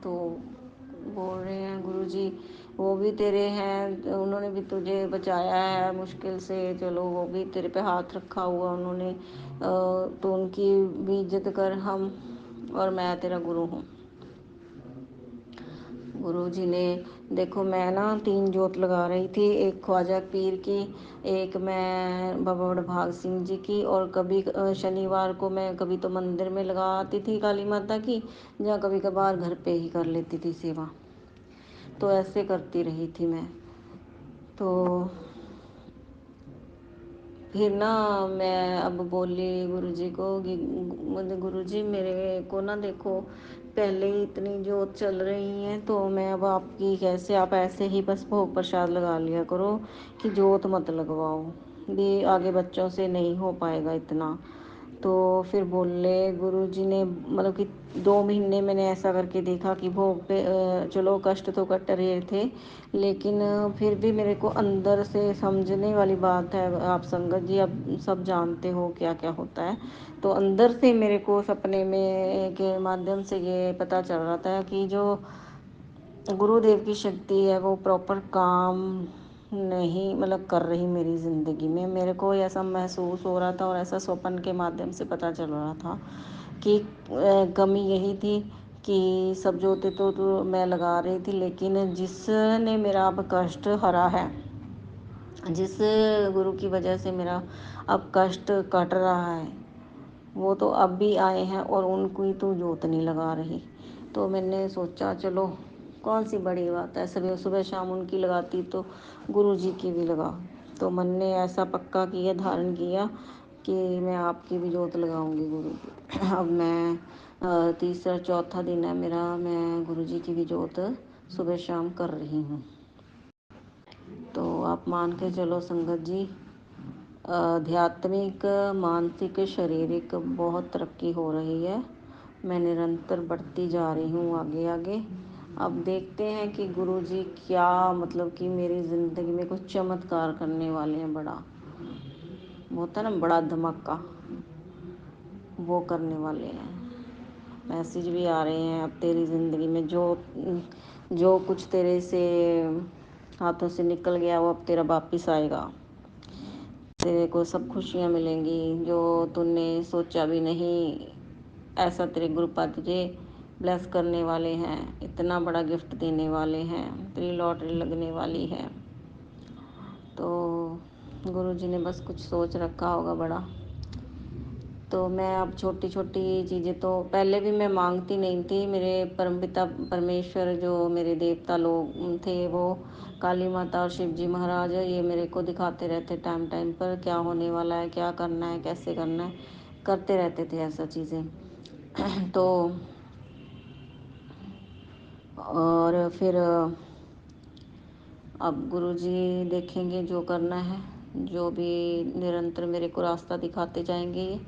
तो बोल रहे हैं गुरु जी वो भी तेरे हैं, उन्होंने भी तुझे बचाया है मुश्किल से, चलो वो भी तेरे पे हाथ रखा हुआ उन्होंने, तो उनकी भी इज्जत कर। हम और मैं तेरा गुरु हूँ। गुरु जी ने देखो, मैं ना 3 जोत लगा रही थी, एक ख्वाजा पीर की, एक मैं बाबा वडभाग सिंह जी की, और कभी शनिवार को मैं कभी तो मंदिर में लगा आती थी काली माता की, या कभी कभार घर पे ही कर लेती थी सेवा। तो ऐसे करती रही थी मैं। तो फिर ना मैं अब बोली गुरुजी को कि मुझे गुरुजी मेरे को ना देखो पहले ही इतनी जोत चल रही है, तो मैं अब आपकी कैसे, आप ऐसे ही बस भोग प्रसाद लगा लिया करो कि जोत मत लगवाओ, ये आगे बच्चों से नहीं हो पाएगा इतना। तो फिर बोले गुरुजी ने मतलब कि 2 महीने मैंने ऐसा करके देखा कि भोग पे चलो कष्ट तो कट रहे थे, लेकिन फिर भी मेरे को अंदर से समझने वाली बात है, आप संगत जी अब सब जानते हो क्या क्या होता है। तो अंदर से मेरे को सपने में के माध्यम से ये पता चल रहा था कि जो गुरुदेव की शक्ति है वो प्रॉपर काम नहीं मतलब कर रही मेरी ज़िंदगी में। मेरे को ऐसा महसूस हो रहा था और ऐसा स्वप्न के माध्यम से पता चल रहा था कि कमी यही थी कि सब जोते तो मैं लगा रही थी, लेकिन जिसने मेरा अब कष्ट हरा है, जिस गुरु की वजह से मेरा अब कष्ट कट रहा है, वो तो अब भी आए हैं और उनकी तो जोत नहीं लगा रही। तो मैंने सोचा चलो कौन सी बड़ी बात है, सुबह सुबह शाम उनकी लगाती तो गुरु जी की भी लगा। तो मन ने ऐसा पक्का किया, धारण किया कि मैं आपकी भी जोत लगाऊंगी गुरु जी। अब मैं तीसरा चौथा दिन है मेरा, मैं गुरु जी की भी जोत सुबह शाम कर रही हूँ। तो आप मान के चलो संगत जी, आध्यात्मिक मानसिक शारीरिक बहुत तरक्की हो रही है। मैं निरंतर बढ़ती जा रही हूँ आगे आगे। अब देखते हैं कि गुरुजी क्या मतलब कि मेरी ज़िंदगी में कुछ चमत्कार करने वाले हैं, बड़ा होता है ना बड़ा धमाका, वो करने वाले हैं। मैसेज भी आ रहे हैं, अब तेरी ज़िंदगी में जो जो कुछ तेरे से हाथों से निकल गया वो अब तेरा वापिस आएगा। तेरे को सब खुशियाँ मिलेंगी जो तूने सोचा भी नहीं, ऐसा तेरे गुरुपाद तुझे ब्लेस करने वाले हैं, इतना बड़ा गिफ्ट देने वाले हैं, तेरी लॉटरी लगने वाली है। तो गुरुजी ने बस कुछ सोच रखा होगा बड़ा। तो मैं अब छोटी छोटी चीज़ें तो पहले भी मैं मांगती नहीं थी। मेरे परमपिता परमेश्वर जो मेरे देवता लोग थे, वो काली माता और शिव जी महाराज, ये मेरे को दिखाते रहते टाइम टाइम पर क्या होने वाला है, क्या करना है, कैसे करना है, करते रहते थे ऐसा चीज़ें। तो और फिर अब गुरुजी देखेंगे जो करना है, जो भी निरंतर मेरे को रास्ता दिखाते जाएंगे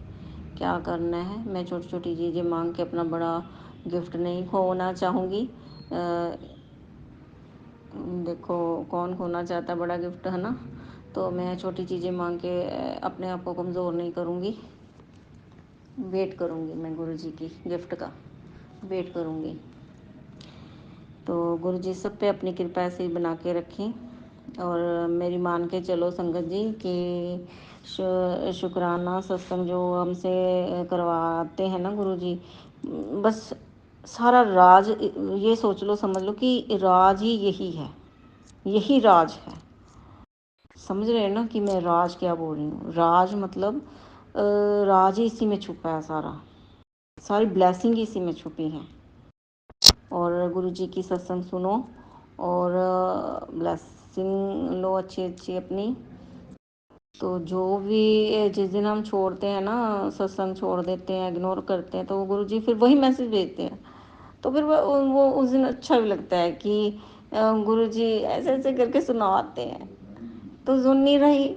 क्या करना है। मैं छोटी छोटी चीज़ें मांग के अपना बड़ा गिफ्ट नहीं खोना चाहूँगी। देखो कौन खोना चाहता है बड़ा गिफ्ट, है ना। तो मैं छोटी चीज़ें मांग के अपने आप को कमज़ोर नहीं करूँगी। वेट करूँगी मैं गुरुजी की गिफ्ट का, वेट करूँगी। तो गुरुजी सब पे अपनी कृपा ऐसे ही बना के रखें। और मेरी मान के चलो संगत जी कि शुक्राना सत्संग जो हमसे करवाते हैं ना गुरुजी, बस सारा राज ये सोच लो, समझ लो कि राज ही यही है, यही राज है। समझ रहे हैं ना कि मैं राज क्या बोल रही हूँ। राज मतलब राज ही इसी में छुपा है, सारा सारी ब्लेसिंग इसी में छुपी है। और गुरु जी की सत्संग सुनो और ब्लेसिंग लो अच्छी अच्छी अपनी। तो जो भी जिस दिन हम छोड़ते हैं ना, सत्संग छोड़ देते हैं, इग्नोर करते हैं, तो वो गुरु जी फिर वही मैसेज भेजते हैं। तो फिर वो उस दिन अच्छा भी लगता है कि गुरु जी ऐसे ऐसे करके सुनाते हैं। तो सुन नहीं रही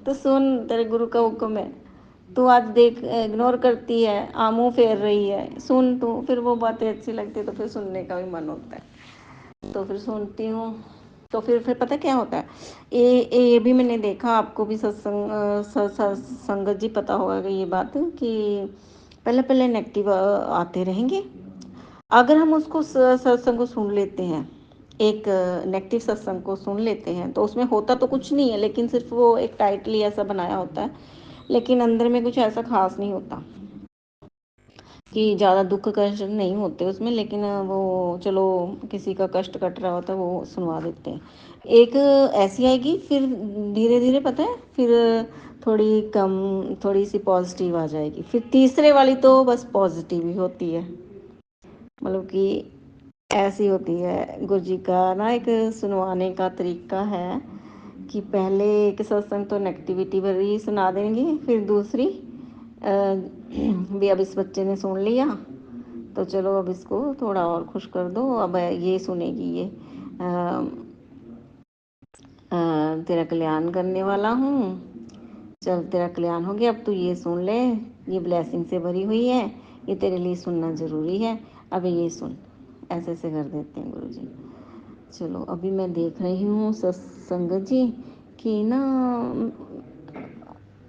तो सुन, तेरे गुरु का हुक्म है। तू आज देख इग्नोर करती है, आमू फेर रही है, सुन तू। फिर वो बातें अच्छी लगती है तो फिर सुनने का भी मन होता है, तो फिर सुनती हूँ। तो फिर पता क्या होता है, ये भी मैंने देखा, आपको भी संगत जी पता होगा कि ये बात कि पहले पहले नेगेटिव आते रहेंगे। अगर हम उसको सत्संग को सुन लेते हैं, एक नेगेटिव सत्संग को सुन लेते हैं, तो उसमें होता तो कुछ नहीं है, लेकिन सिर्फ वो एक टाइटली ऐसा बनाया होता है, लेकिन अंदर में कुछ ऐसा खास नहीं होता कि ज़्यादा दुख कष्ट नहीं होते उसमें। लेकिन वो चलो किसी का कष्ट कट रहा होता है वो सुनवा देते हैं। एक ऐसी आएगी, फिर धीरे धीरे पता है, फिर थोड़ी कम, थोड़ी सी पॉजिटिव आ जाएगी, फिर तीसरे वाली तो बस पॉजिटिव ही होती है। मतलब कि ऐसी होती है। गुरु जी का ना एक सुनवाने का तरीका है कि पहले एक सत्संग तो नेगेटिविटी भरी सुना देंगे, फिर दूसरी भी अब इस बच्चे ने सुन लिया तो चलो अब इसको थोड़ा और खुश कर दो, अब ये सुनेगी, ये तेरा कल्याण करने वाला हूँ, चल तेरा कल्याण हो गया, अब तू ये सुन ले, ये ब्लेसिंग से भरी हुई है, ये तेरे लिए सुनना ज़रूरी है, अब ये सुन। ऐसे ऐसे कर देते हैं गुरु जी। चलो अभी मैं देख रही हूँ सत्संग जी कि ना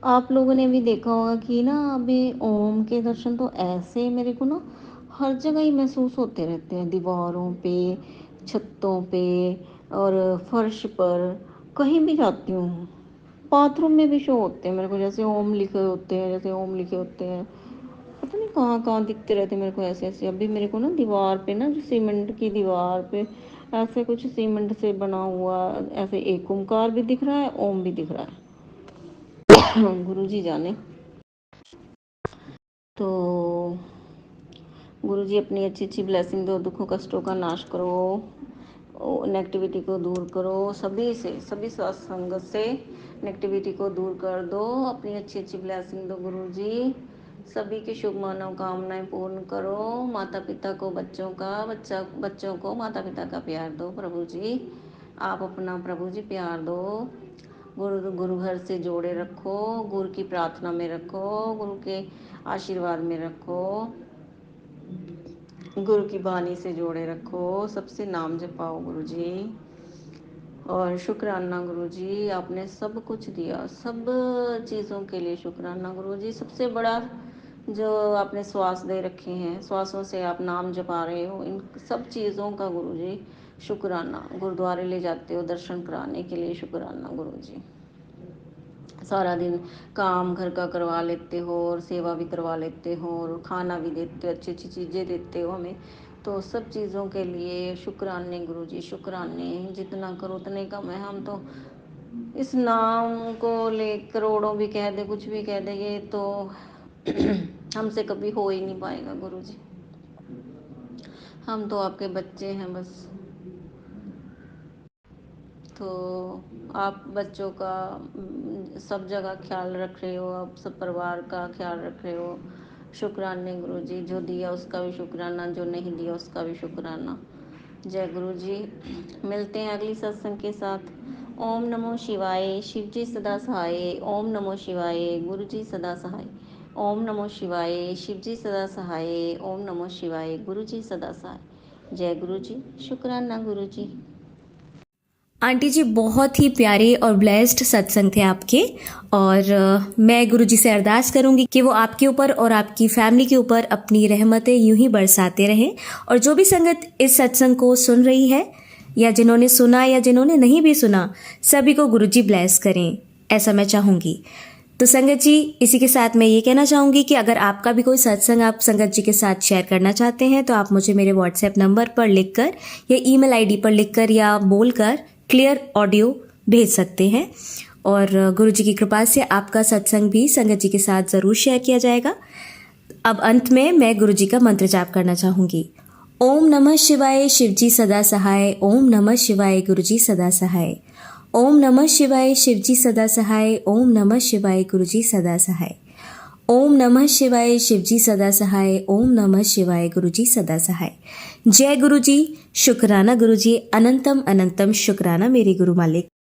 आप लोगों ने भी देखा होगा कि ना अभी ओम के दर्शन तो ऐसे मेरे को ना हर जगह ही महसूस होते रहते हैं, दीवारों पे, छतों पे और फर्श पर, कहीं भी जाती हूँ, बाथरूम में भी शो होते हैं मेरे को, जैसे ओम लिखे होते हैं, जैसे ओम लिखे होते हैं, पता नहीं कहाँ कहाँ दिखते रहते हैं मेरे को ऐसे ऐसे। अभी मेरे को ना दीवार पे ना, जो सीमेंट की दीवार पे ऐसे कुछ सीमेंट से बना हुआ ऐसे एक ओमकार भी दिख रहा है, ओम भी दिख रहा है। गुरु जी जाने। तो गुरु जी अपनी अच्छी अच्छी ब्लेसिंग दो, दुखों कष्टों का नाश करो, नेगेटिविटी को दूर करो, सभी से, सभी सत्संग से नेगेटिविटी को दूर कर दो, अपनी अच्छी अच्छी ब्लेसिंग दो गुरु जी, सभी की शुभ मनोकामनाएं पूर्ण करो, माता पिता को बच्चों का, बच्चों को माता पिता का प्यार दो प्रभु जी, आप अपना प्रभु जी प्यार दो, गुरु घर से जोड़े रखो, गुरु की प्रार्थना में रखो, गुरु के आशीर्वाद में रखो, गुरु की बानी से जोड़े रखो, सबसे नाम जपाओ गुरु जी, और शुक्राना गुरु जी, आपने सब कुछ दिया, सब चीज़ों के लिए शुक्राना गुरु जी। सबसे बड़ा जो आपने श्वास दे रखे हैं, श्वासों से आप नाम जपा रहे हो, इन सब चीज़ों का गुरु जी शुक्राना। गुरुद्वारे ले जाते हो दर्शन कराने के लिए, शुक्राना गुरु जी। सारा दिन काम घर का करवा लेते हो और सेवा भी करवा लेते हो और खाना भी देते हो, अच्छी अच्छी चीज़ें देते हो हमें, तो सब चीज़ों के लिए शुक्राने गुरु जी, शुक्राने। जितना करो उतने कम है, हम तो इस नाम को ले करोड़ों भी कह दे, कुछ भी कह दे, ये तो हमसे कभी हो ही नहीं पाएगा गुरु जी। हम तो आपके बच्चे हैं बस। तो आप बच्चों का सब जगह ख्याल रख रहे हो, आप सब परिवार का ख्याल रख रहे हो, शुक्राने गुरु जी। जो दिया उसका भी शुक्राना, जो नहीं दिया उसका भी शुक्राना। जय गुरु जी। मिलते हैं अगली सत्संग के साथ। ओम नमो शिवाय, शिव जी सदा सहाय, ओम नमो शिवाय, गुरु जी सदा सहाय, ओम नमो शिवाय, शिव जी सदा सहाय, ओम नमो शिवाय, गुरु जी सदा सहाय। जय गुरु जी, शुक्राना गुरु जी। आंटी जी बहुत ही प्यारे और ब्लेस्ड सत्संग थे आपके, और मैं गुरु जी से अरदास करूंगी कि वो आपके ऊपर और आपकी फैमिली के ऊपर अपनी रहमतें यूं ही बरसाते रहें, और जो भी संगत इस सत्संग को सुन रही है या जिन्होंने सुना या जिन्होंने नहीं भी सुना, सभी को गुरु जी ब्लेस करें, ऐसा मैं चाहूँगी। तो संगत जी, इसी के साथ मैं ये कहना चाहूँगी कि अगर आपका भी कोई सत्संग आप संगत जी के साथ शेयर करना चाहते हैं तो आप मुझे मेरे व्हाट्सएप नंबर पर लिखकर या ईमेल आईडी पर लिखकर या बोलकर क्लियर ऑडियो भेज सकते हैं, और गुरु जी की कृपा से आपका सत्संग भी संगत जी के साथ ज़रूर शेयर किया जाएगा। अब अंत में मैं गुरु जी का मंत्र जाप करना चाहूँगी। ओम नमः शिवाय, शिव जी सदा सहाय, ओम नमः शिवाय, गुरु जी सदा सहाय, ओम नमः शिवाय, शिव जी सदा सहाय, ओम नमः शिवाय, गुरु जी सदा सहाय, ओम नमः शिवाय, शिव जी सदा सहाय, ओम नमः शिवाय, गुरु जी सदा सहाय। जय गुरु जी, शुक्राना गुरु जी, अनंतम अनंतम शुक्राना मेरे गुरु मालिक।